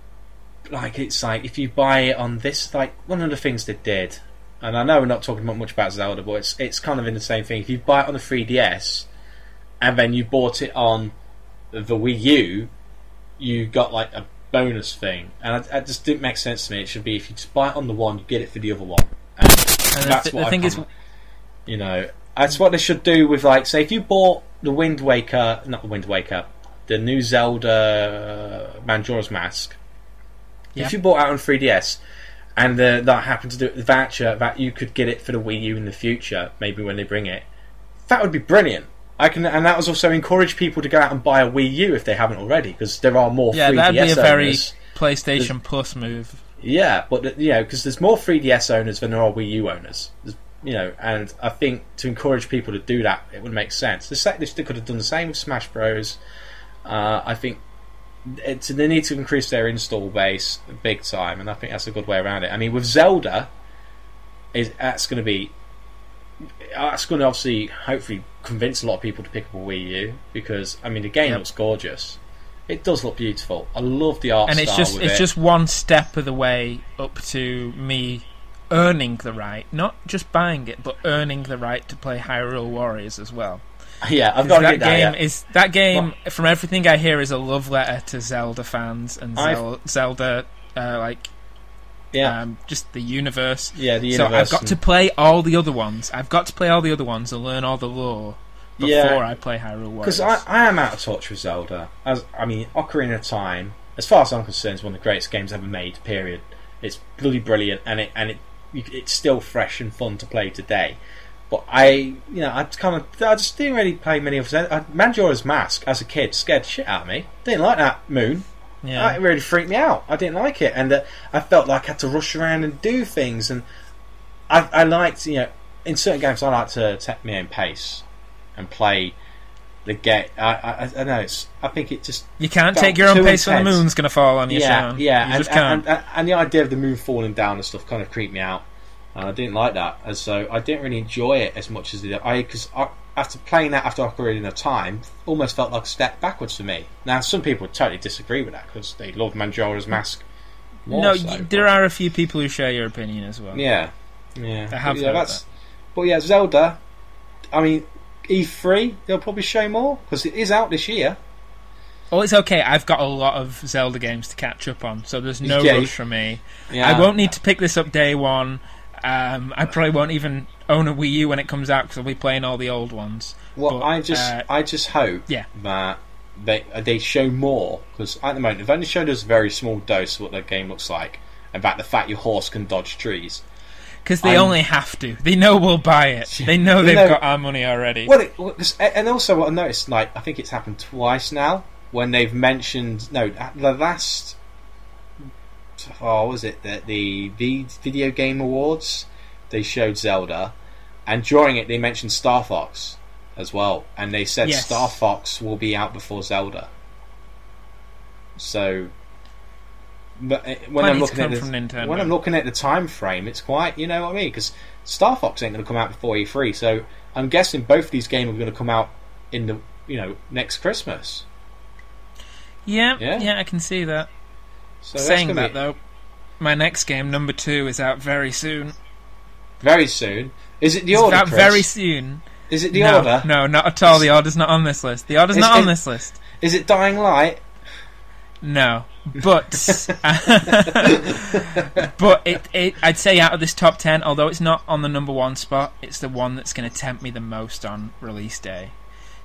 Like, it's like, if you buy it on this, like, one of the things they did, and I know we're not talking much about Zelda, but it's kind of in the same thing. If you buy it on the 3DS, and then you bought it on the Wii U, you got, like, a bonus thing. And it just didn't make sense to me. It should be, if you just buy it on the one, you get it for the other one. And that's what I think is... You know, that's what they should do with, like, say, if you bought the the new Zelda Majora's Mask, if you bought it out on 3DS and that happened to do the voucher that you could get it for the Wii U in the future, maybe when they bring it, that would be brilliant. And that was also encourage people to go out and buy a Wii U if they haven't already, because there are more 3DS owners. Yeah, that'd be a very PlayStation Plus move. Yeah, but because there's more 3DS owners than there are Wii U owners. And I think to encourage people to do that, it would make sense. They could have done the same with Smash Bros. I think they need to increase their install base big time, and I think that's a good way around it. I mean, with Zelda, that's going to obviously hopefully convince a lot of people to pick up a Wii U, because I mean the game looks gorgeous. It does look beautiful. I love the art style with it. It's just one step of the way up to me earning the right, not just buying it, but earning the right to play Hyrule Warriors as well. Yeah, I've got to get that. That game, from everything I hear, is a love letter to Zelda fans and Zelda, just the universe. Yeah, the universe. So I've got to play all the other ones. I've got to play all the other ones and learn all the lore before I play Hyrule Warriors. Because I am out of touch with Zelda. Ocarina of Time, as far as I'm concerned, is one of the greatest games ever made. Period. It's bloody brilliant, and it's still fresh and fun to play today. But I just didn't really play many of them. Majora's Mask as a kid scared the shit out of me. Didn't like that moon. Yeah. It really freaked me out. I didn't like it, and I felt like I had to rush around and do things. And I liked, in certain games, I like to take my own pace and play the game. I know I think it just you can't take your own pace when the moon's going to fall on you. Yeah, you just can't. And the idea of the moon falling down and stuff kind of creeped me out. And I didn't like that, and so I didn't really enjoy it as much as because after playing that after Ocarina of Time, almost felt like a step backwards for me. Now, some people would totally disagree with that because they love Majora's Mask more. No, so, there are a few people who share your opinion as well. Yeah. I have heard that. But yeah, Zelda, I mean, E3, they'll probably show more because it is out this year. Oh, it's okay. I've got a lot of Zelda games to catch up on, so there's no rush for me. Yeah. I won't need to pick this up day one. I probably won't even own a Wii U when it comes out because I'll be playing all the old ones. Well, but, I just hope that they show more, because at the moment they've only showed us a very small dose of what their game looks like, about the fact your horse can dodge trees. Because they only have to. They know we'll buy it. They know they've got our money already. And also what I noticed, like, I think it's happened twice now, when they've mentioned... No, the last... Oh, was it? The Video Game Awards, they showed Zelda, and during it they mentioned Star Fox as well, and they said Star Fox will be out before Zelda. So... But when I'm looking at the time frame, it's quite, you know what I mean? Because Star Fox ain't going to come out before E3, so I'm guessing both of these games are going to come out in the next Christmas. Yeah, I can see that. So saying that though, my next game, number 2, is out very soon. Very soon? Is it the Order? Out very soon. Is it the Order? No, not at all. The Order's not on this list. The Order's not on this list. Is it Dying Light? No, but I'd say out of this top 10, although it's not on the number 1 spot, it's the one that's going to tempt me the most on release day,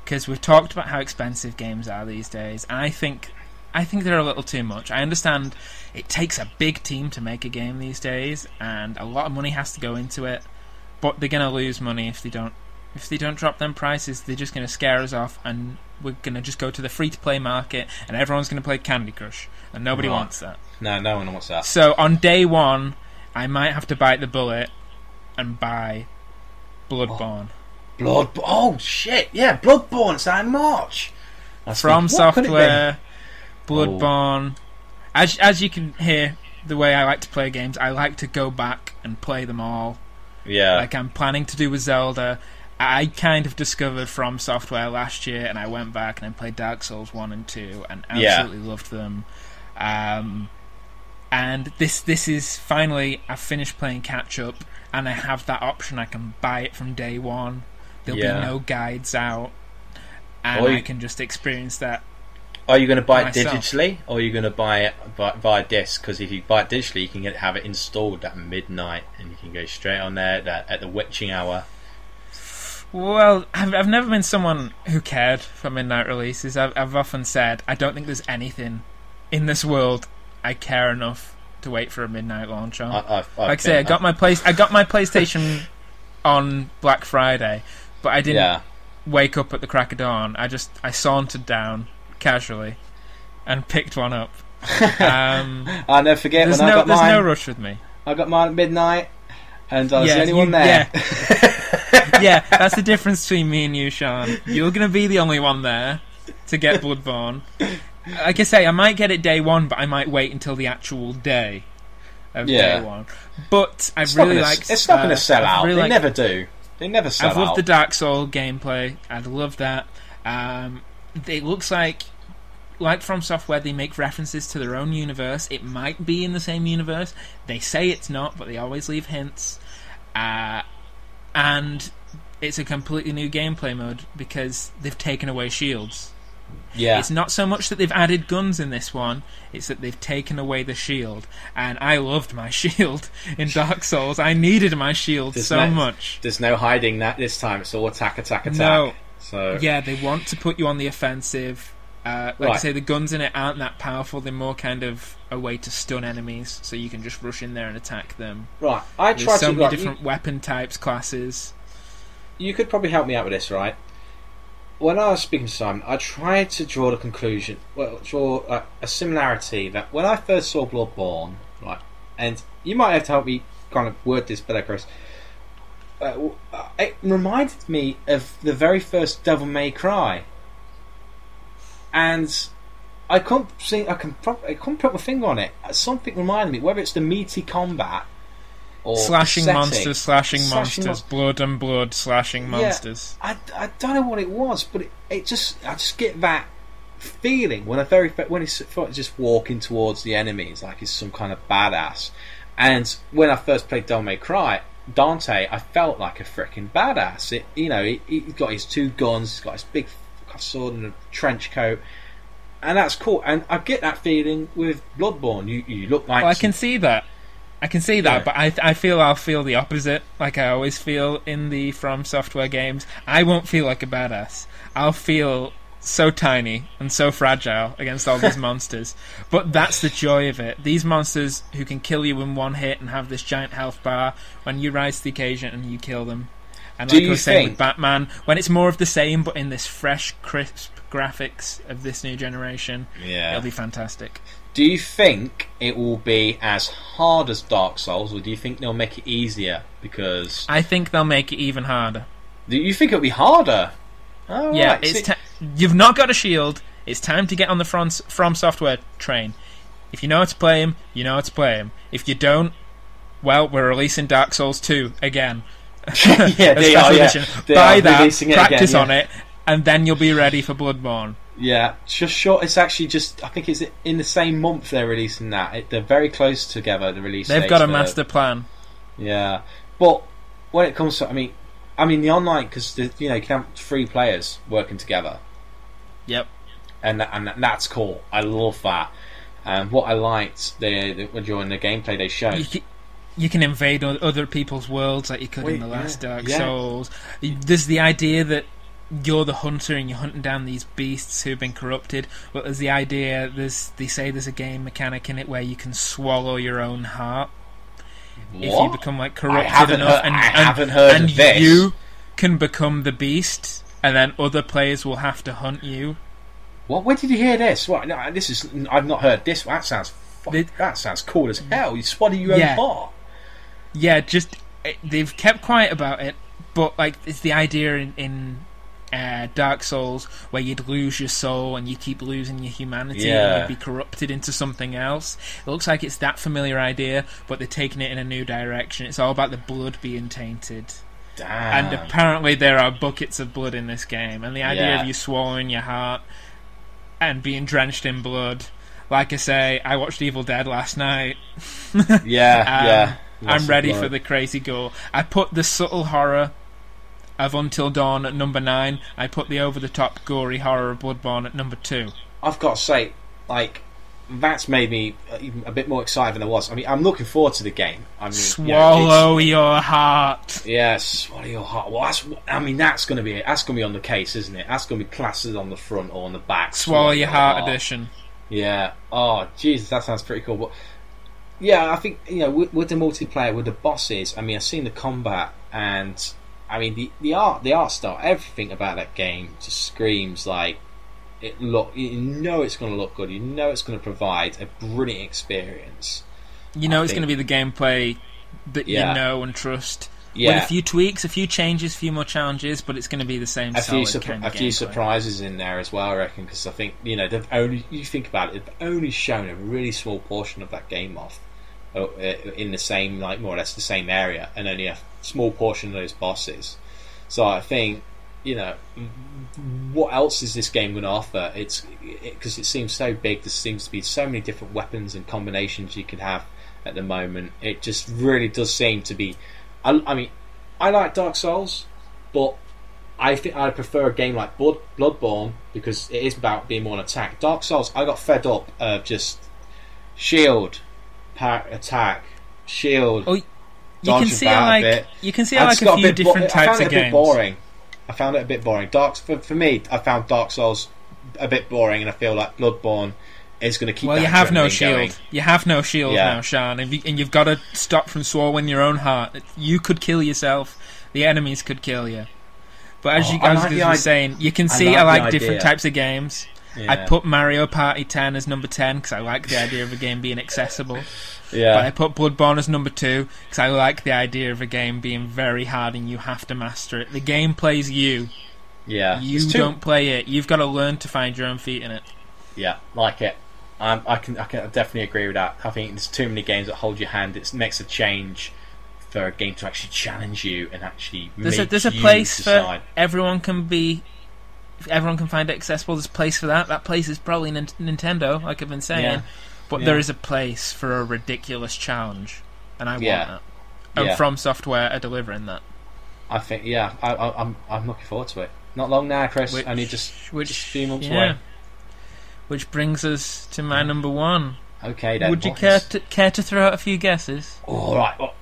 because we've talked about how expensive games are these days, and I think they're a little too much. I understand it takes a big team to make a game these days, and a lot of money has to go into it, but they're going to lose money if they don't drop them prices. They're just going to scare us off, and we're going to just go to the free-to-play market, and everyone's going to play Candy Crush, and nobody wants that. No one wants that. So on day 1, I might have to bite the bullet and buy Bloodborne. Oh shit! Yeah, Bloodborne. It's out in March. From Software, Bloodborne. As you can hear, the way I like to play games, I like to go back and play them all. Yeah. Like I'm planning to do with Zelda. I kind of discovered From Software last year, and I went back and I played Dark Souls 1 and 2 and absolutely loved them. And this is finally, I've finished playing catch up, and I have that option. I can buy it from day 1. There'll be no guides out, and I can just experience that. Are you going to buy it myself. digitally, or are you going to buy it via disc? Because if you buy it digitally, you can have it installed at midnight, and you can go straight on there at the witching hour. Well, I've never been someone who cared for midnight releases. I've often said I don't think there's anything in this world I care enough to wait for a midnight launch on. I got my PlayStation on Black Friday, but I didn't wake up at the crack of dawn. I sauntered down casually and picked one up. I'll never forget there's when I got mine. There's no rush with me. I got mine at midnight, and I was the only one there. Yeah, that's the difference between me and you, Sean. You're going to be the only one there to get Bloodborne. Like I say, I might get it day 1, but I might wait until the actual day of day 1. But I really like. It's not going to sell out. They never do. They never sell out. I've loved the Dark Souls gameplay. I'd love that. It looks like From Software, they make references to their own universe. It might be in the same universe. They say it's not, but they always leave hints. And it's a completely new gameplay mode because they've taken away shields. Yeah. It's not so much that they've added guns in this one, it's that they've taken away the shield. And I loved my shield in Dark Souls. I needed my shield much. There's no hiding that this time. It's all attack. No. So yeah, they want to put you on the offensive. I say, the guns in it aren't that powerful. They're more kind of a way to stun enemies, so you can just rush in there and attack them. Right, There's so many different weapon types, classes. You could probably help me out with this, right? When I was speaking to Simon, I tried to draw the conclusion, draw a similarity that when I first saw Bloodborne, right, and you might have to help me kind of word this better, Chris. It reminded me of the very first Devil May Cry. And I couldn't put my finger on it. Something reminded me, whether it's the meaty combat or slashing setting. monsters, slashing monsters, blood and blood, slashing monsters. I don't know what it was, but I just get that feeling when he's just walking towards the enemies like he's some kind of badass. And when I first played Devil May Cry, Dante, I felt like a freaking badass. He's got his 2 guns, he's got his big sword and a trench coat, and that's cool. And I get that feeling with Bloodborne. You look like... Well, I can see that, but I feel I'll feel the opposite, like I always feel in the From Software games. I won't feel like a badass. I'll feel so tiny and so fragile against all these monsters. But that's the joy of it. These monsters who can kill you in one hit and have this giant health bar, when you rise to the occasion and you kill them. And like I was saying with Batman, when it's more of the same but in this fresh, crisp graphics of this new generation, it'll be fantastic. Do you think it will be as hard as Dark Souls, or do you think they'll make it easier? Because I think they'll make it even harder. Do you think it'll be harder? Oh, yeah, right. You've not got a shield. It's time to get on the From Software train. If you know how to play him, you know how to play him. If you don't, well, we're releasing Dark Souls 2 again. Yeah, they are. Buy that, practice on it, and then you'll be ready for Bloodborne. Yeah, just short. It's actually just. I think it's in the same month they're releasing that. They're very close together. The release. They've got a master plan. Yeah, but when it comes to, I mean the online, because you can have 3 players working together. Yep. And that's cool. I love that. And what I liked during the gameplay they showed. You can invade other people's worlds like you could in the last Dark Souls. There's the idea that you're the hunter and you're hunting down these beasts who've been corrupted, but there's the idea, they say there's a game mechanic in it where you can swallow your own heart. What? If you become corrupted enough, I haven't heard of this. You can become the beast, and then other players will have to hunt you. What? Where did you hear this? What? No, I've not heard this. That sounds cool as hell. You swallow your own heart. Yeah, they've kept quiet about it, but it's the idea in Dark Souls where you'd lose your soul and you keep losing your humanity and you'd be corrupted into something else. It looks like it's that familiar idea, but they're taking it in a new direction. It's all about the blood being tainted. Damn. And apparently there are buckets of blood in this game, and the idea of you swallowing your heart and being drenched in blood. Like I say, I watched Evil Dead last night. I'm ready for the crazy gore. I put the subtle horror of Until Dawn at number 9. I put the over-the-top gory horror of Bloodborne at number 2. I've got to say, that's made me even a bit more excited than I was. I mean, I'm looking forward to the game. I mean, swallow your heart. Yeah, swallow your heart. Well, that's going to be it. That's going to be on the case, isn't it? That's going to be plastered on the front or on the back. Swallow your heart edition. Yeah. Oh, Jesus, that sounds pretty cool. But yeah, I think with the multiplayer, with the bosses. I mean, I've seen the combat, and I mean the art style, everything about that game just screams like it's going to look good. It's going to provide a brilliant experience. It's going to be the gameplay that you know and trust. Yeah. With a few tweaks, a few changes, a few more challenges, but it's going to be the same a few surprises in there as well, I reckon, because I think they've only, you think about it, they've only shown a really small portion of that game off in the same, more or less the same area, and only a small portion of those bosses. So I think what else is this game going to offer? Because it seems so big. There seems to be so many different weapons and combinations you could have at the moment. It just really does seem to be. I mean, I like Dark Souls, but I think I prefer a game like Bloodborne because it is about being more on attack. Dark Souls, I got fed up of just shield, attack, shield. Oh, you can see a few different types of games. I found it a bit boring. For me, I found Dark Souls a bit boring, and I feel like Bloodborne is going to keep. Well, you have no shield. You have no shield now, Sean, and you've got to stop from swallowing your own heart. You could kill yourself. The enemies could kill you. But as you guys were saying, you can see I like different types of games. Yeah. I put Mario Party 10 as number 10 because I like the idea of a game being accessible. Yeah. But I put Bloodborne as number 2 because I like the idea of a game being very hard and you have to master it. The game plays you. Yeah. You don't play it. You've got to learn to find your own feet in it. Yeah, like it. I can definitely agree with that. I think there's too many games that hold your hand. It makes a change for a game to actually challenge you and actually there's make a you place decide. for everyone can be. If everyone can find it accessible, there's a place for that. That place is probably Nintendo, like I've been saying. Yeah. But there is a place for a ridiculous challenge, and I want that. And From Software are delivering that. I think, I'm looking forward to it. Not long now, Chris. Only just a few months away. Which brings us to my number one. Okay, then. Would you care to throw out a few guesses? All right. Well,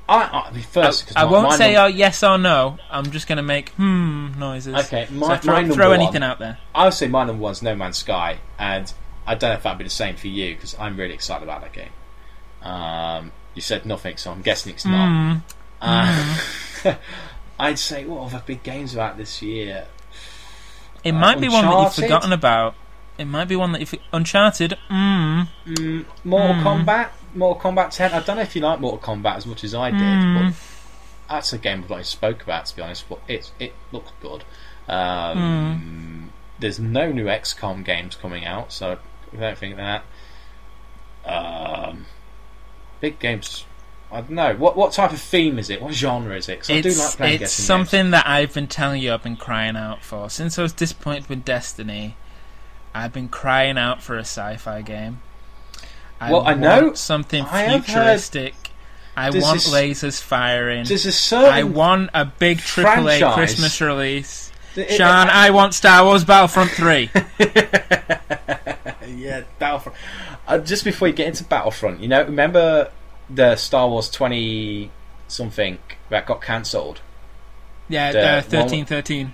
I mean, first, I won't say yes or no. I'm just going to make noises. Okay, throw anything out there. I would say my number one's No Man's Sky, and I don't know if that'd be the same for you because I'm really excited about that game. You said nothing, so I'm guessing it's not. I'd say what other big games about this year? It might be one that you've forgotten about. It might be one that you've... Uncharted. Mortal Kombat 10. I don't know if you like Mortal Kombat as much as I did, but that's a game I spoke about, to be honest, but it looks good. There's no new XCOM games coming out, so I don't think that. Big games... I don't know. What type of theme is it? What genre is it? 'Cause I do like playing guessing It's something games. that I've been telling you I've been crying out for. Since I was disappointed with Destiny, I've been crying out for a sci-fi game. I want something futuristic. I want lasers firing. I want a big AAA Christmas release. Sean, I want Star Wars Battlefront 3. Yeah, Battlefront. Just before you get into Battlefront, remember the Star Wars 20-something that got cancelled? Yeah, 1313.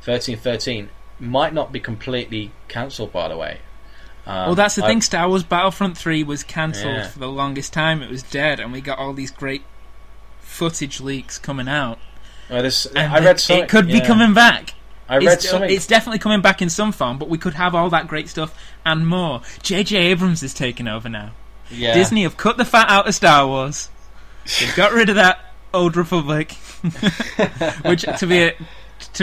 1313 might not be completely cancelled, by the way. Well, that's the thing. Star Wars Battlefront 3 was cancelled for the longest time. It was dead, and we got all these great footage leaks coming out. I read something. It could be coming back. I read something. It's definitely coming back in some form, but we could have all that great stuff and more. J.J. Abrams is taking over now. Yeah. Disney have cut the fat out of Star Wars. They've got rid of that Old Republic, which, to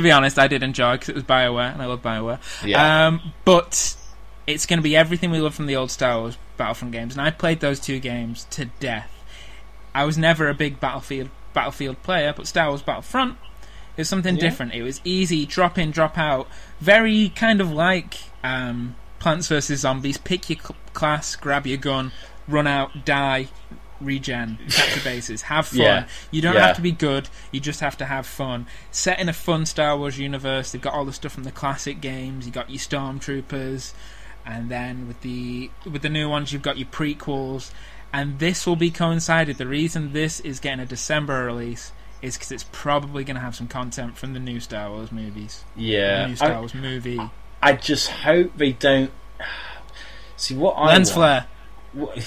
be honest, I did enjoy because it was BioWare, and I love BioWare. Yeah. But it's going to be everything we love from the old Star Wars Battlefront games, and I played those two games to death. I was never a big Battlefield player, but Star Wars Battlefront, it was something different. It was easy, drop in, drop out, very kind of like Plants vs. Zombies. Pick your class, grab your gun, run out, die, regen, capture bases, have fun. Yeah. You don't have to be good, you just have to have fun. Set in a fun Star Wars universe, they've got all the stuff from the classic games, you've got your Stormtroopers, and then with the new ones you've got your prequels, and this will be coincided. The reason this is getting a December release is because it's probably going to have some content from the new Star Wars movies. Yeah. The new Star Wars movie. I just hope they don't... See, what I Lens flare.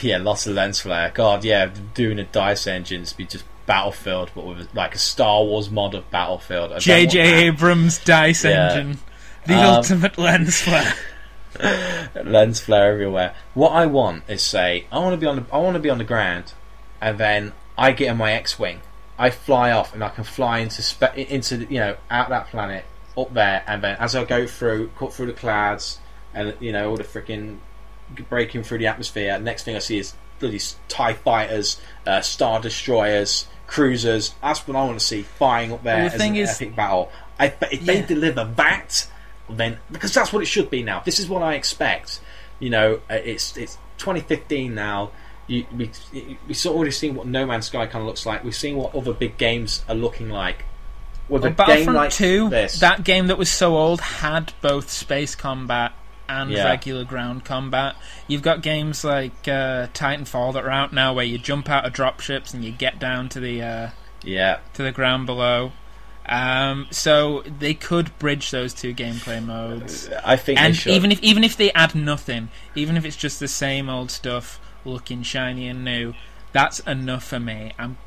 Yeah, lots of lens flare. God, yeah, doing a DICE engines be just Battlefield, but with like a Star Wars mod of Battlefield. J.J. Abrams DICE engine. The ultimate lens flare. Lens flare everywhere. What I want is, say, I want to be on the ground, and then I get in my X-wing. I fly off, and I can fly into out that planet up there, and then as I go through, cut through the clouds, and all the freaking breaking through the atmosphere. Next thing I see is bloody TIE fighters, Star Destroyers, cruisers. That's what I want to see flying up there as an epic battle. If they deliver that, then because that's what it should be now. This is what I expect. It's 2015 now. We sort of already seen what No Man's Sky kind of looks like. We've seen what other big games are looking like. With a game like 2, this, that game that was so old had both space combat and regular ground combat. You've got games like Titanfall that are out now, where you jump out of dropships and you get down to the to the ground below. So they could bridge those two gameplay modes. I think they should. Even if they add nothing, even if it's just the same old stuff looking shiny and new, that's enough for me. I'm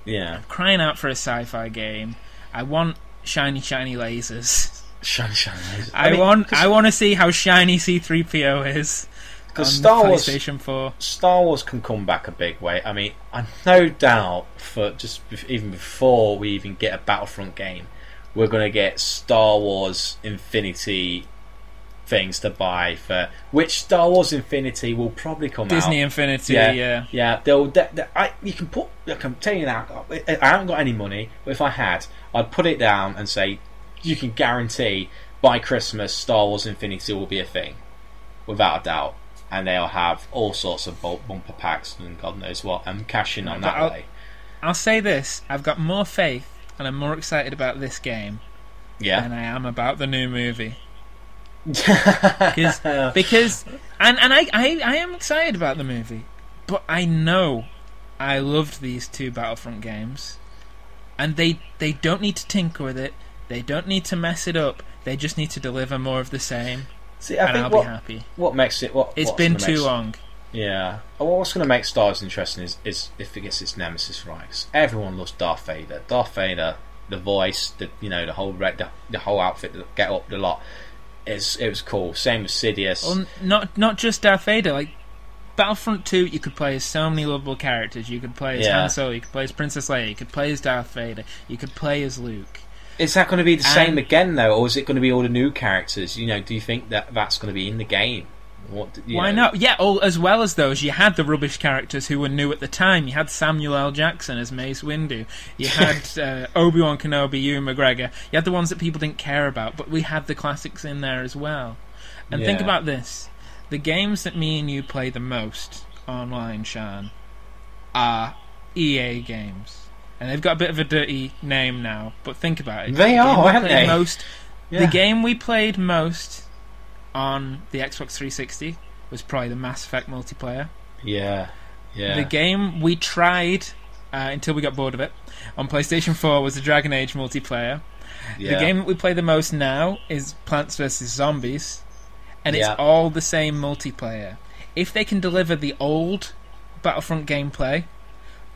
crying out for a sci-fi game. I want shiny lasers. Shiny lasers. I want to see how shiny C-3PO is. Because PlayStation 4. Star Wars can come back a big way. I mean, I'm no doubt for even before we even get a Battlefront game, we're going to get Star Wars Infinity things to buy for which Star Wars Infinity will probably come out. Disney Infinity, yeah. You can put. Look, I'm telling you now, I haven't got any money, but if I had, I'd put it down and say, you can guarantee by Christmas Star Wars Infinity will be a thing, without a doubt, and they'll have all sorts of bumper packs and God knows what, and cash in on that way. I'll say this: I've got more faith, and I'm more excited about this game than I am about the new movie. because I am excited about the movie, but I know I loved these two Battlefront games, and they don't need to tinker with it, they don't need to mess it up, they just need to deliver more of the same. See, I think I'll be happy. What makes it it's been too long. Yeah. What's going to make Star Wars interesting is if it gets its nemesis right. 'Cause everyone loves Darth Vader. Darth Vader, the voice, the whole outfit, the get up, the lot. It was cool. Same with Sidious. Well, not just Darth Vader. Like Battlefront 2, you could play as so many lovable characters. You could play as Han Solo. You could play as Princess Leia. You could play as Darth Vader. You could play as Luke. Is that going to be the same again, though, or is it going to be all the new characters? Do you think that's going to be in the game? Why not? Yeah, as well as those, you had the rubbish characters who were new at the time. You had Samuel L. Jackson as Mace Windu. You had Obi-Wan Kenobi, Ewan McGregor. You had the ones that people didn't care about, but we had the classics in there as well. And think about this. The games that me and you play the most online, Shan, are EA games. And they've got a bit of a dirty name now, but think about it. They are, haven't they? The game we played most on the Xbox 360 was probably the Mass Effect multiplayer. Yeah. The game we tried until we got bored of it on PlayStation 4 was the Dragon Age multiplayer. The game that we play the most now is Plants vs Zombies, and it's all the same multiplayer. If they can deliver the old Battlefront gameplay,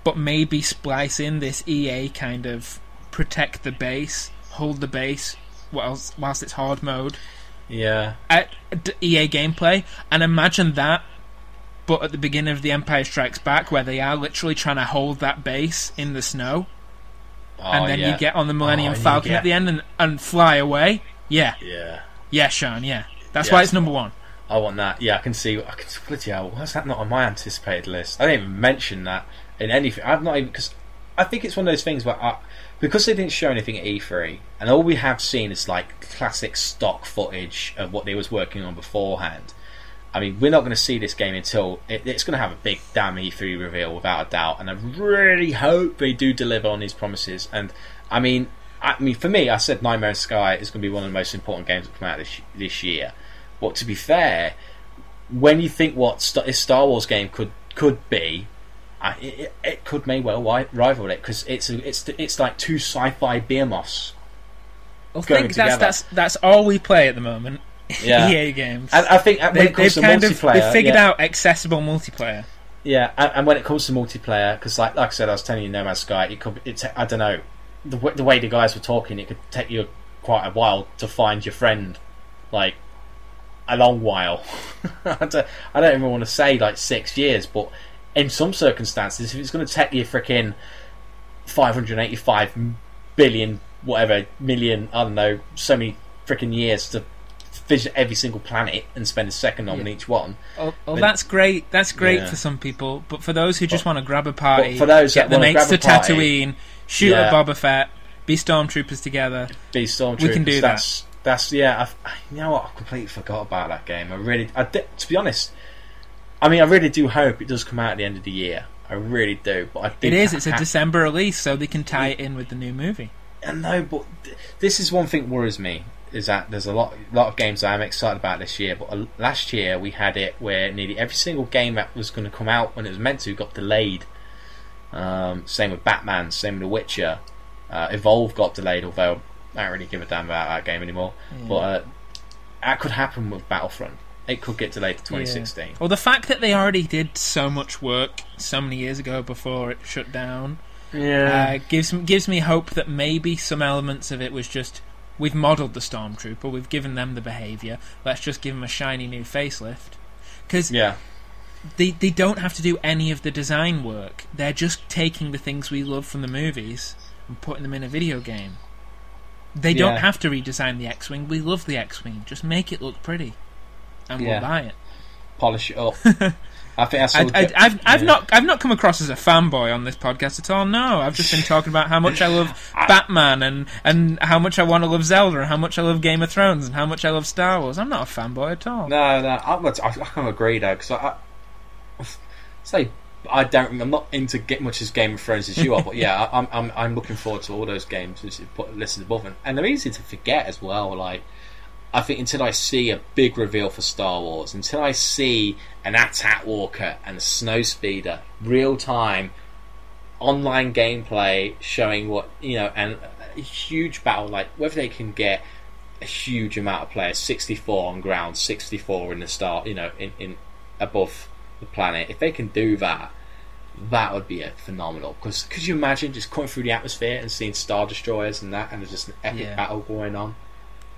but maybe splice in this EA kind of protect the base, hold the base whilst it's hard mode. At EA gameplay, and imagine that, but at the beginning of The Empire Strikes Back, where they are literally trying to hold that base in the snow, and then you get on the Millennium Falcon at the end and fly away. Sean. That's why it's number one. I want that. I can see. Bloody hell, why is that not on my anticipated list? I didn't even mention that in anything. I've not even, because I think it's one of those things where because they didn't show anything at E3, and all we have seen is like classic stock footage of what they was working on beforehand. I mean, we're not going to see this game until it's going to have a big damn E3 reveal without a doubt, and I really hope they do deliver on these promises. And I mean, for me, I said Nightmare in the Sky is going to be one of the most important games that come out this year. But to be fair, when you think what this Star Wars game could be, it could may well rival it, because it's like two sci-fi behemoths. Well, that's all we play at the moment. EA games. And I think when it comes to multiplayer, they've figured out accessible multiplayer. Yeah, and when it comes to multiplayer, because like I said, I was telling you, No Man's Sky, I don't know, the way the guys were talking, it could take you quite a while to find your friend, like a long while. I don't even want to say like 6 years, but in some circumstances, if it's going to take you freaking 585 billion, whatever, million, I don't know, so many freaking years to visit every single planet and spend a second on each one. That's great. That's great for some people, but for those who just want to grab a party, for those get the mates to Tatooine, shoot at Boba Fett, be stormtroopers together, we can do that. You know what? I completely forgot about that game. To be honest, I mean, I really do hope it does come out at the end of the year. I really do. But it's a December release, so they can tie it in with the new movie. I know, but this is one thing that worries me, is that there's a lot of games I'm excited about this year, but last year we had it where nearly every single game that was going to come out when it was meant to got delayed. Same with Batman, same with The Witcher. Evolve got delayed, although I don't really give a damn about that game anymore. But that could happen with Battlefront. It could get delayed to 2016. Well, the fact that they already did so much work so many years ago before it shut down gives me hope that maybe some elements of it was just, we've modelled the Stormtrooper, we've given them the behaviour, let's just give them a shiny new facelift. Because they don't have to do any of the design work. They're just taking the things we love from the movies and putting them in a video game. They don't have to redesign the X-Wing. We love the X-Wing. Just make it look pretty. and we'll buy it. Polish it up. I think that's I've not come across as a fanboy on this podcast at all. No, I've just been talking about how much I love Batman and how much I want to love Zelda and how much I love Game of Thrones and how much I love Star Wars. I'm not a fanboy at all. No, I can't agree though, because I'm not into much as Game of Thrones as you are, but yeah, I'm looking forward to all those games which you put listed above, and they're easy to forget as well. Like, I think until I see a big reveal for Star Wars, until I see an Attack Walker and a Snowspeeder, real time online gameplay showing what, and a huge battle, like whether they can get a huge amount of players, 64 on ground, 64 in the start, in above the planet. If they can do that, that would be phenomenal. Because could you imagine just coming through the atmosphere and seeing Star Destroyers and that, and there's just an epic battle going on?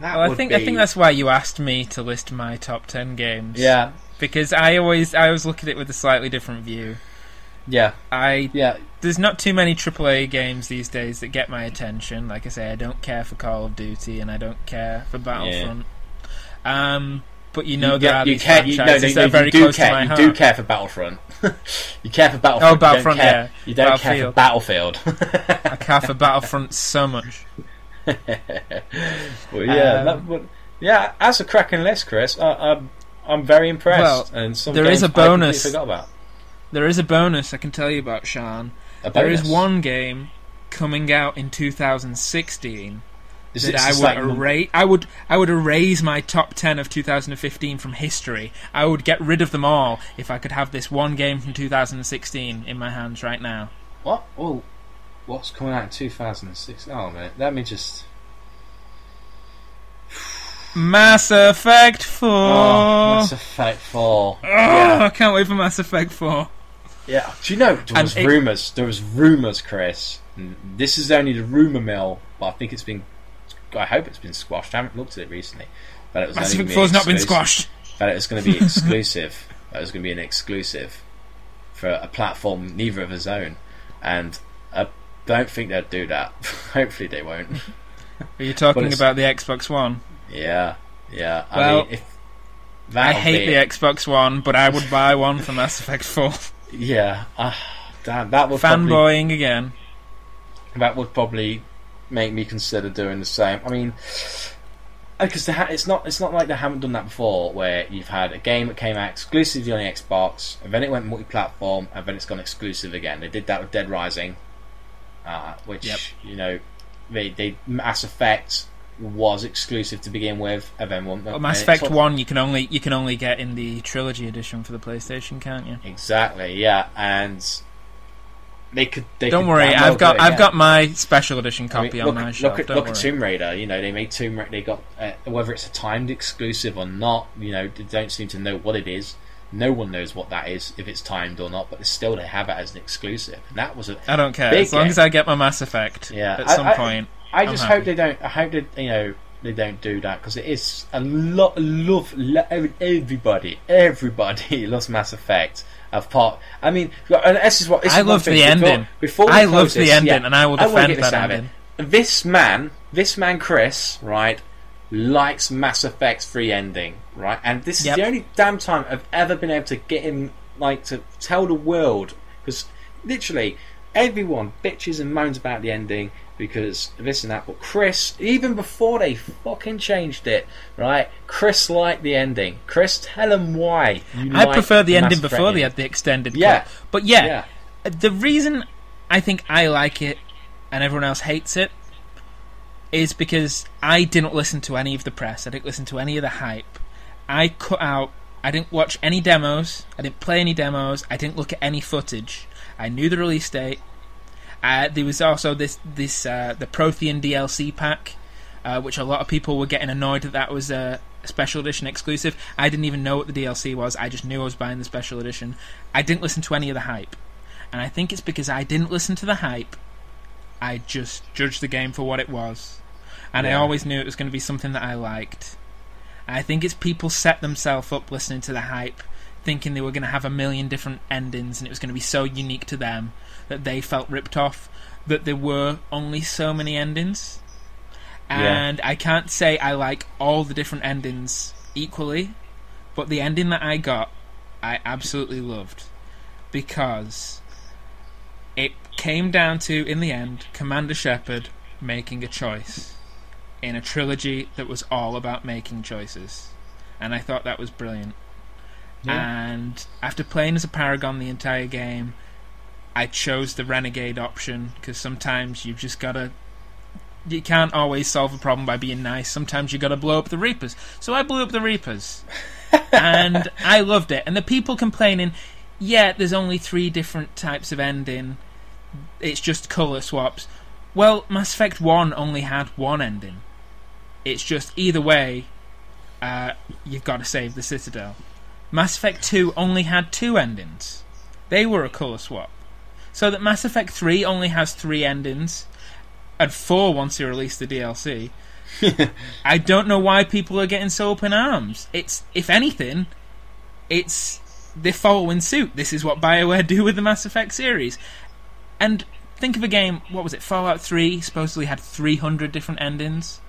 I think that's why you asked me to list my top 10 games. Yeah, because I always look at it with a slightly different view. Yeah, There's not too many AAA games these days that get my attention. Like I say, I don't care for Call of Duty and I don't care for Battlefront. But there are these franchises that are very close to my heart. You do care for Battlefront. You care for Battlefront. Oh, Battlefront, yeah. You don't care for Battlefield. I care for Battlefront so much. Well, that's a cracking list, Chris. I'm very impressed. Well, and there is a bonus. I forgot about. There is a bonus I can tell you about, Sean. There is one game coming out in 2016 that I would erase my top 10 of 2015 from history. I would get rid of them all if I could have this one game from 2016 in my hands right now. What? Oh, what's coming out in 2006? Oh man, let me just. Mass Effect 4. Oh, Mass Effect 4. I can't wait for Mass Effect 4. Yeah. Do you know there was rumours? There was rumours, Chris. And this is only the rumour mill, but I think it's been. I hope it's been squashed. I haven't looked at it recently, but it was Mass Effect 4's not been squashed. But it was going to be exclusive. It was going to be an exclusive for a platform neither of us own, and I don't think they'll do that. Hopefully, they won't. Are you talking about the Xbox One? Yeah. Well, I hate the Xbox One, but I would buy one for Mass Effect 4. Yeah. Damn, that would fanboying again. That would probably make me consider doing the same. I mean, because it's not like they haven't done that before, where you've had a game that came out exclusively on the Xbox, and then it went multi-platform, and then it's gone exclusive again. They did that with Dead Rising, which they Mass Effect was exclusive to begin with, and then Mass Effect 1 you can only get in the Trilogy edition for the PlayStation, can't you? Exactly, yeah, and don't worry, I've got my special edition copy on my shelf. Look at Tomb Raider. They made Tomb Raider. They got whether it's a timed exclusive or not. They don't seem to know what it is. No one knows what that is, if it's timed or not. But still, they have it as an exclusive. And that was I don't care as long as I get my Mass Effect. Yeah, at some point. I just hope they don't. I hope that they don't do that, because it is a lot. Everybody loves Mass Effect. I mean, this is what I love the ending. I love the ending, and I will defend that ending. This man, Chris, right, likes Mass Effect 3 ending, right, and this is the only damn time I've ever been able to get him to tell the world, because literally everyone bitches and moans about the ending because this and that, but Chris, even before they fucking changed it, right, Chris liked the ending. Chris, tell him why I prefer the ending before they had the extended cut. But the reason I think I like it and everyone else hates it is because I didn't listen to any of the press. I didn't listen to any of the hype. I didn't watch any demos. I didn't play any demos. I didn't look at any footage. I knew the release date. There was also the Prothean DLC pack, which a lot of people were getting annoyed that was a special edition exclusive. I didn't even know what the DLC was. I just knew I was buying the special edition. I didn't listen to any of the hype. And I think it's because I didn't listen to the hype, I just judged the game for what it was. And I always knew it was going to be something that I liked. And I think it's people set themselves up listening to the hype, thinking they were going to have a million different endings and it was going to be so unique to them that they felt ripped off, that there were only so many endings. And I can't say I like all the different endings equally, But the ending that I got, I absolutely loved. Because it came down to, in the end, Commander Shepard making a choice in a trilogy that was all about making choices. And I thought that was brilliant. Yeah. And after playing as a Paragon the entire game, I chose the Renegade option, because sometimes you've just gotta... You can't always solve a problem by being nice. Sometimes you gotta blow up the Reapers. So I blew up the Reapers. And I loved it. And the people complaining, yeah, there's only 3 different types of ending. It's just colour swaps. Well, Mass Effect 1 only had 1 ending. It's just, either way, you've got to save the Citadel. Mass Effect 2 only had 2 endings. They were a colour swap. So that Mass Effect 3 only has 3 endings, and 4 once you release the DLC. I don't know why people are getting so up in arms. It's, if anything, it's they're following suit. This is what BioWare do with the Mass Effect series. And think of a game, what was it, Fallout 3 supposedly had 300 different endings,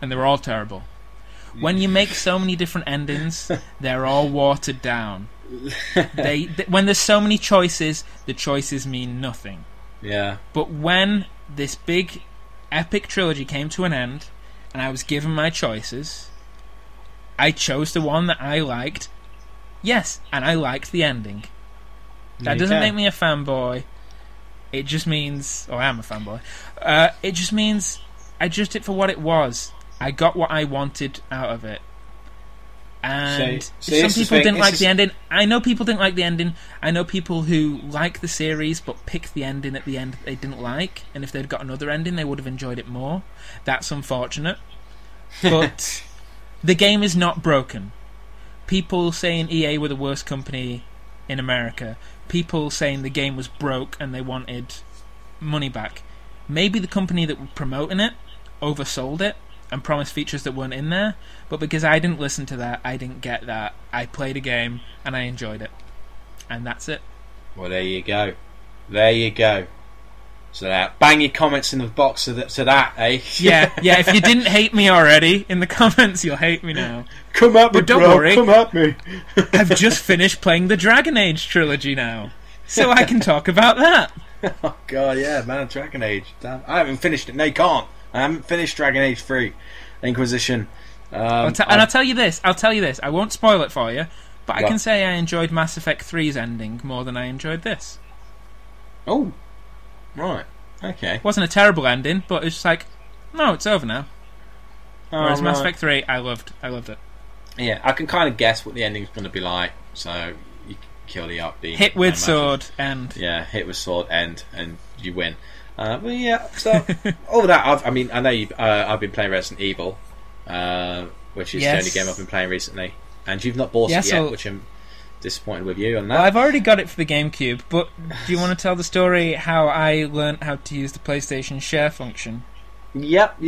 and they were all terrible. When you make so many different endings, they're all watered down. When there's so many choices, the choices mean nothing. Yeah. But when this big, epic trilogy came to an end, and I was given my choices, I chose the one that I liked. Yes, and I liked the ending. That doesn't make me a fanboy. It just means... Oh, I am a fanboy. It just means I judged it for what it was. I got what I wanted out of it. And some people didn't like the ending. I know people didn't like the ending. I know people who like the series but picked the ending at the end that they didn't like. And if they'd got another ending, they would have enjoyed it more. That's unfortunate. But the game is not broken. People saying EA were the worst company in America. People saying the game was broke and they wanted money back. Maybe the company that was promoting it oversold it and promised features that weren't in there, but because I didn't listen to that, I didn't get that. I played a game and I enjoyed it, and that's it. Well, there you go. There you go. So that, bang your comments in the box to that, eh? Yeah. If you didn't hate me already in the comments, you'll hate me now. Come at me, but don't bro. Worry, come at me. I've just finished playing the Dragon Age trilogy now, so I can talk about that. Oh god, yeah, man, Dragon Age. Damn. I haven't finished it. No, you can't. I haven't finished Dragon Age 3 Inquisition. I'll tell you this. I won't spoil it for you, but I can say I enjoyed Mass Effect 3's ending more than I enjoyed this. Oh, right. Okay. It wasn't a terrible ending, but it's just like, no, it's over now. Whereas Mass Effect 3, I loved it. Yeah, I can kind of guess what the ending's going to be like, so you kill the upbeat. Hit with sword, end. Yeah, hit with sword, end, and you win. But yeah, so all that. I know I've been playing Resident Evil, which is the only game I've been playing recently, and you've not bought it yet, which I'm disappointed with you on that. Well, I've already got it for the GameCube, but do you want to tell the story how I learnt how to use the PlayStation Share function? Yep.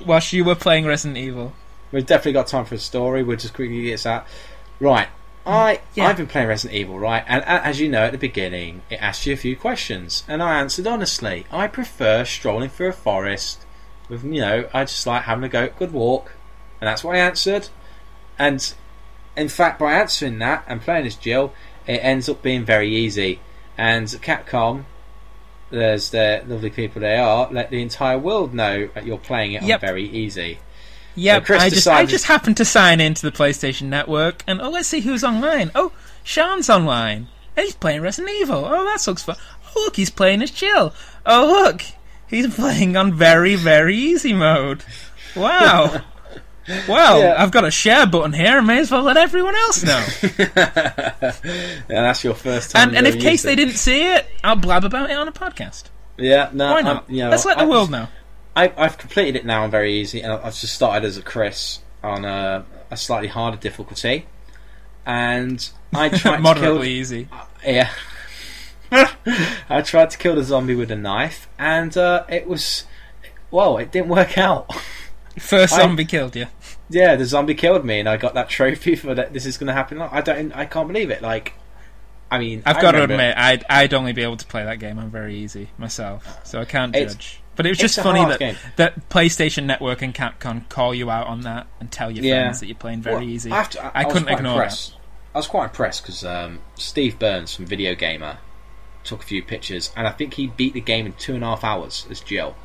Whilst you were playing Resident Evil. We've definitely got time for a story. We'll just quickly get that. Right. I've been playing Resident Evil, right? And as you know, at the beginning, it asked you a few questions, and I answered honestly. I prefer strolling through a forest with, I just like having a good walk, and that's what I answered. And in fact, by answering that and playing as Jill, it ends up being very easy. And Capcom, there's the lovely people they are, let the entire world know that you're playing it on very easy. Yeah, so I just happened to sign into the PlayStation Network, and let's see who's online. Oh, Sean's online. He's playing Resident Evil. Oh, that looks fun. Oh, look, he's playing as Jill. Oh, look, he's playing on very, very easy mode. Wow. Well, I've got a share button here. I may as well let everyone else know. Yeah, that's your first time. And in case they didn't see it, I'll blab about it on a podcast. Yeah, no, why not? Let's let the world know. I've completed it now on very easy, and I've just started as a Chris on a slightly harder difficulty, and I tried moderately easy. Yeah, I tried to kill the zombie with a knife, and it didn't work out. First zombie killed you. Yeah, the zombie killed me, and I got that trophy for that. This is going to happen. I can't believe it. Like, I've got to admit, I'd only be able to play that game on very easy myself, so I can't judge. But it was just funny that PlayStation Network and Capcom call you out on that and tell your friends that you're playing very easy. I couldn't ignore that. I was quite impressed because Steve Burns from Video Gamer took a few pictures, and I think he beat the game in 2.5 hours as Jill,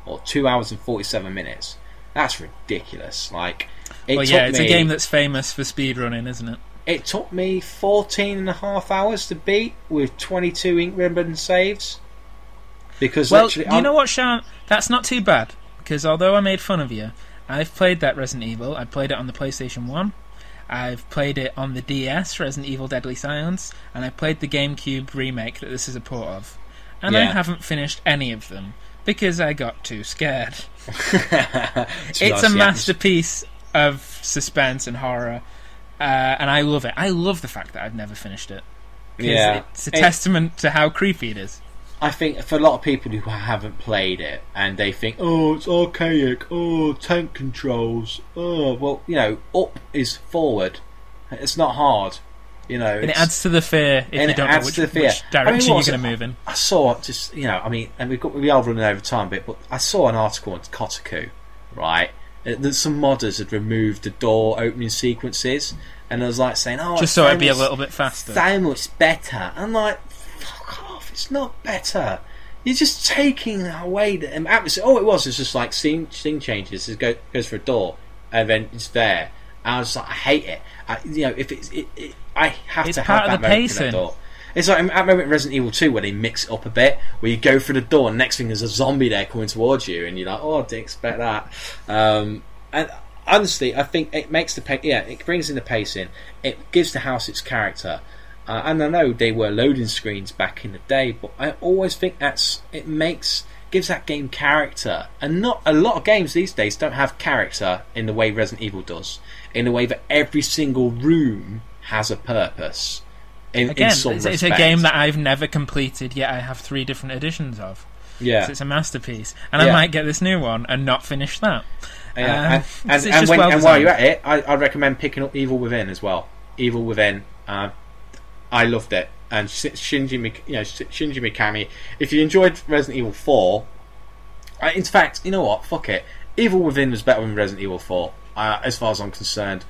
or 2 hours and 47 minutes. That's ridiculous. Like, it's a game that's famous for speedrunning, isn't it? It took me 14.5 hours to beat with 22 ink ribbon saves. Because you know what, Sean? That's not too bad. Because although I made fun of you, I've played that Resident Evil. I played it on the PlayStation 1. I've played it on the DS, Resident Evil Deadly Silence, and I played the GameCube remake that this is a port of. And I haven't finished any of them because I got too scared. It's a masterpiece of suspense and horror, and I love it. I love the fact that I've never finished it. Because it's a testament to how creepy it is. I think for a lot of people who haven't played it and they think, oh, it's archaic, oh, tank controls, oh, well, up is forward. It's not hard, And it adds to the fear if you don't know which direction you're going to move in. I saw and we are running over time a bit, but I saw an article on Kotaku, right? That some modders had removed the door opening sequences, and I was like saying, oh, just so it'd be a little bit faster. So much better. I'm like, fuck off, it's not better. You're just taking away the atmosphere. All it was just like scene changes. It goes for a door, and then it's there. And I was like, I hate it. If I have it's to part have of that the moment for that pacing. door. It's like that moment in Resident Evil 2 where they mix it up a bit, where you go through the door and next thing there's a zombie there coming towards you, and you're like, oh, I didn't expect that. And honestly, I think it makes it brings in the pacing. It gives the house its character. And I know they were loading screens back in the day, but I always think gives that game character. And not a lot of games these days don't have character in the way Resident Evil does, in the way that every single room has a purpose. It's a game that I've never completed, yet I have 3 different editions of. Yeah, so it's a masterpiece, and I might get this new one and not finish that. Yeah, and while you're at it, I'd recommend picking up Evil Within as well. Evil Within, I loved it, and Shinji Mikami. If you enjoyed Resident Evil 4, in fact, you know what? Fuck it. Evil Within was better than Resident Evil 4, as far as I'm concerned.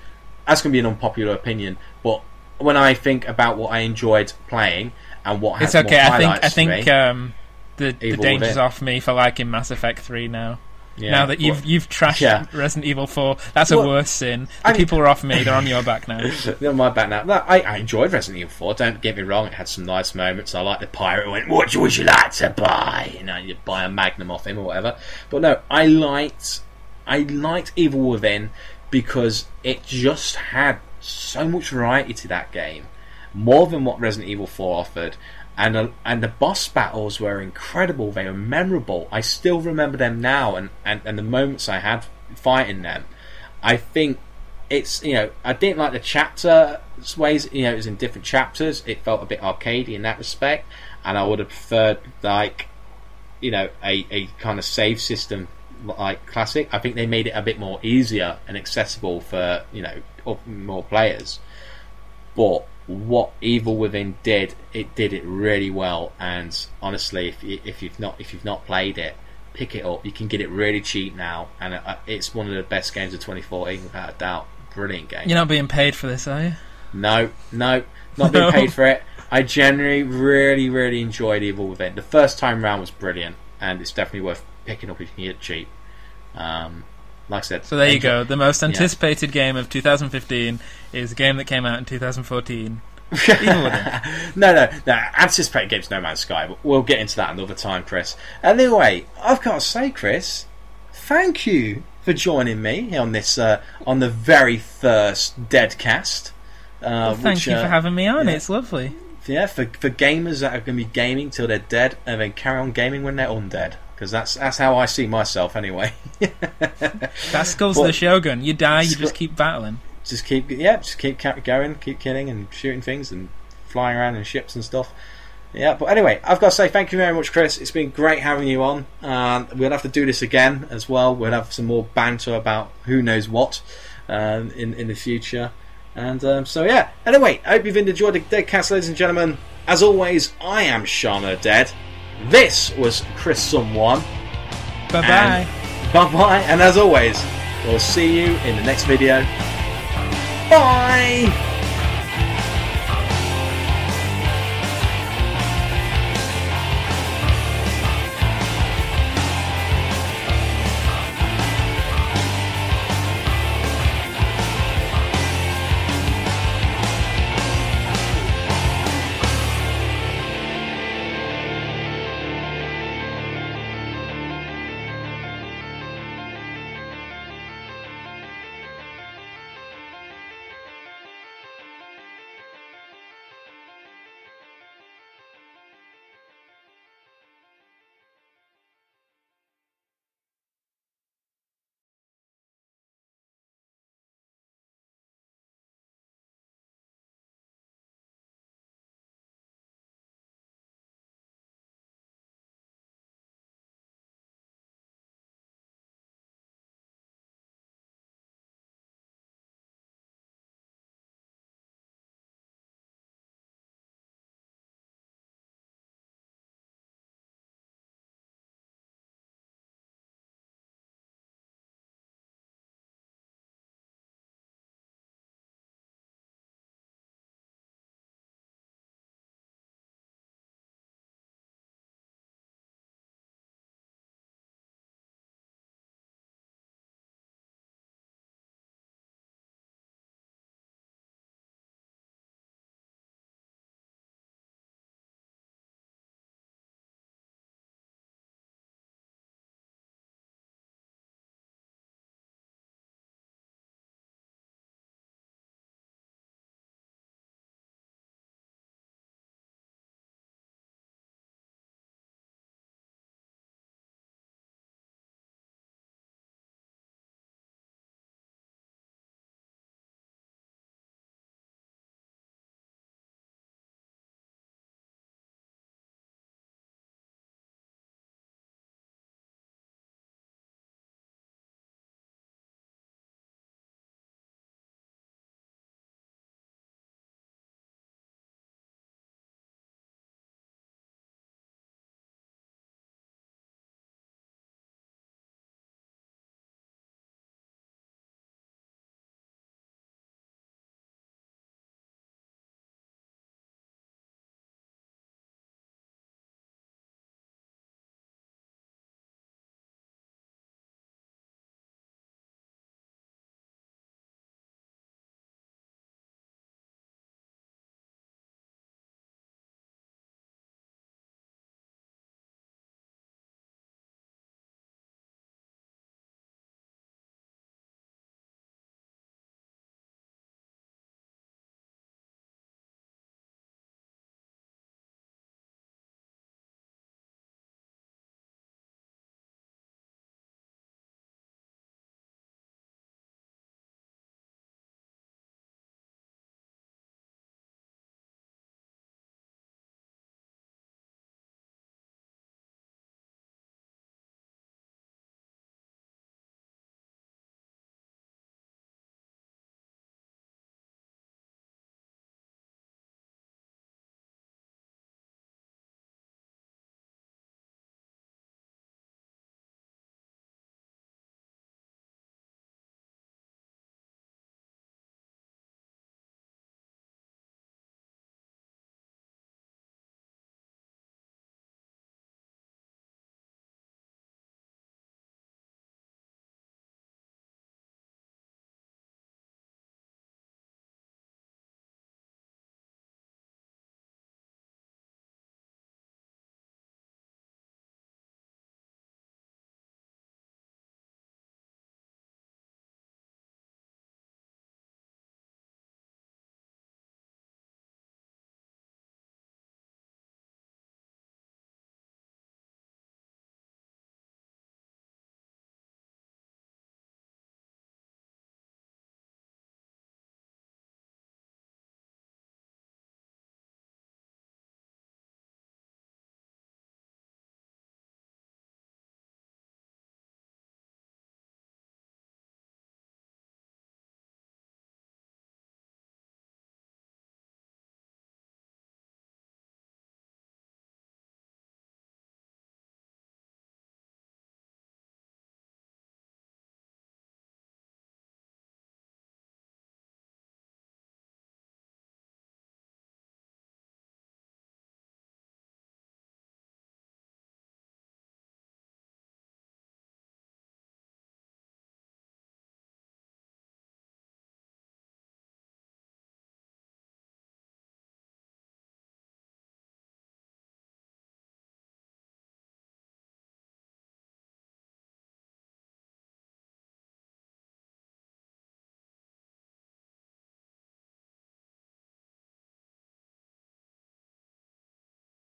That's going to be an unpopular opinion, but when I think about what I enjoyed playing and what has more highlights I think the danger's Within. Off me for liking Mass Effect 3 now. Yeah, now that you've trashed Resident Evil 4, that's a worse sin. People are off me; they're on your back now. They're on my back now. No, I enjoyed Resident Evil 4. Don't get me wrong; it had some nice moments. I like the pirate who went, "What would you like to buy?" You buy a Magnum off him or whatever. But no, I liked Evil Within because it just had so much variety to that game, more than what Resident Evil 4 offered. And the boss battles were incredible. They were memorable. I still remember them now, and the moments I had fighting them. I think it's I didn't like the chapter ways. It was in different chapters. It felt a bit arcadey in that respect, and I would have preferred a kind of save system like classic. I think they made it a bit more easier and accessible for more players. But what Evil Within did it really well, and honestly, if you've not played it, pick it up. You can get it really cheap now, and it's one of the best games of 2014 without a doubt. Brilliant game. You're not being paid for this, are you? No, not being paid for it. I generally really, really enjoyed Evil Within. The first time round was brilliant, and it's definitely worth picking up if you can get it cheap. Like I said, so there you go. The most anticipated game of 2015 is a game that came out in 2014. No. Anticipated game's No Man's Sky, but we'll get into that another time, Chris. Anyway, I've got to say, Chris, thank you for joining me on this on the very first Deadcast. Thank you for having me on. It's lovely. Yeah, for gamers that are going to be gaming till they're dead and then carry on gaming when they're undead. Because that's how I see myself anyway. That's Skulls of the Shogun. You die, you just keep battling. Just keep going, keep killing and shooting things and flying around in ships and stuff. Yeah, but anyway, I've got to say thank you very much, Chris. It's been great having you on. We'll have to do this again as well. We'll have some more banter about who knows what in the future. And anyway, I hope you've enjoyed the Deadcast, ladies and gentlemen. As always, I am Sharnofthedead. This was Chris Someone. Bye-bye. Bye-bye. And as always, we'll see you in the next video. Bye!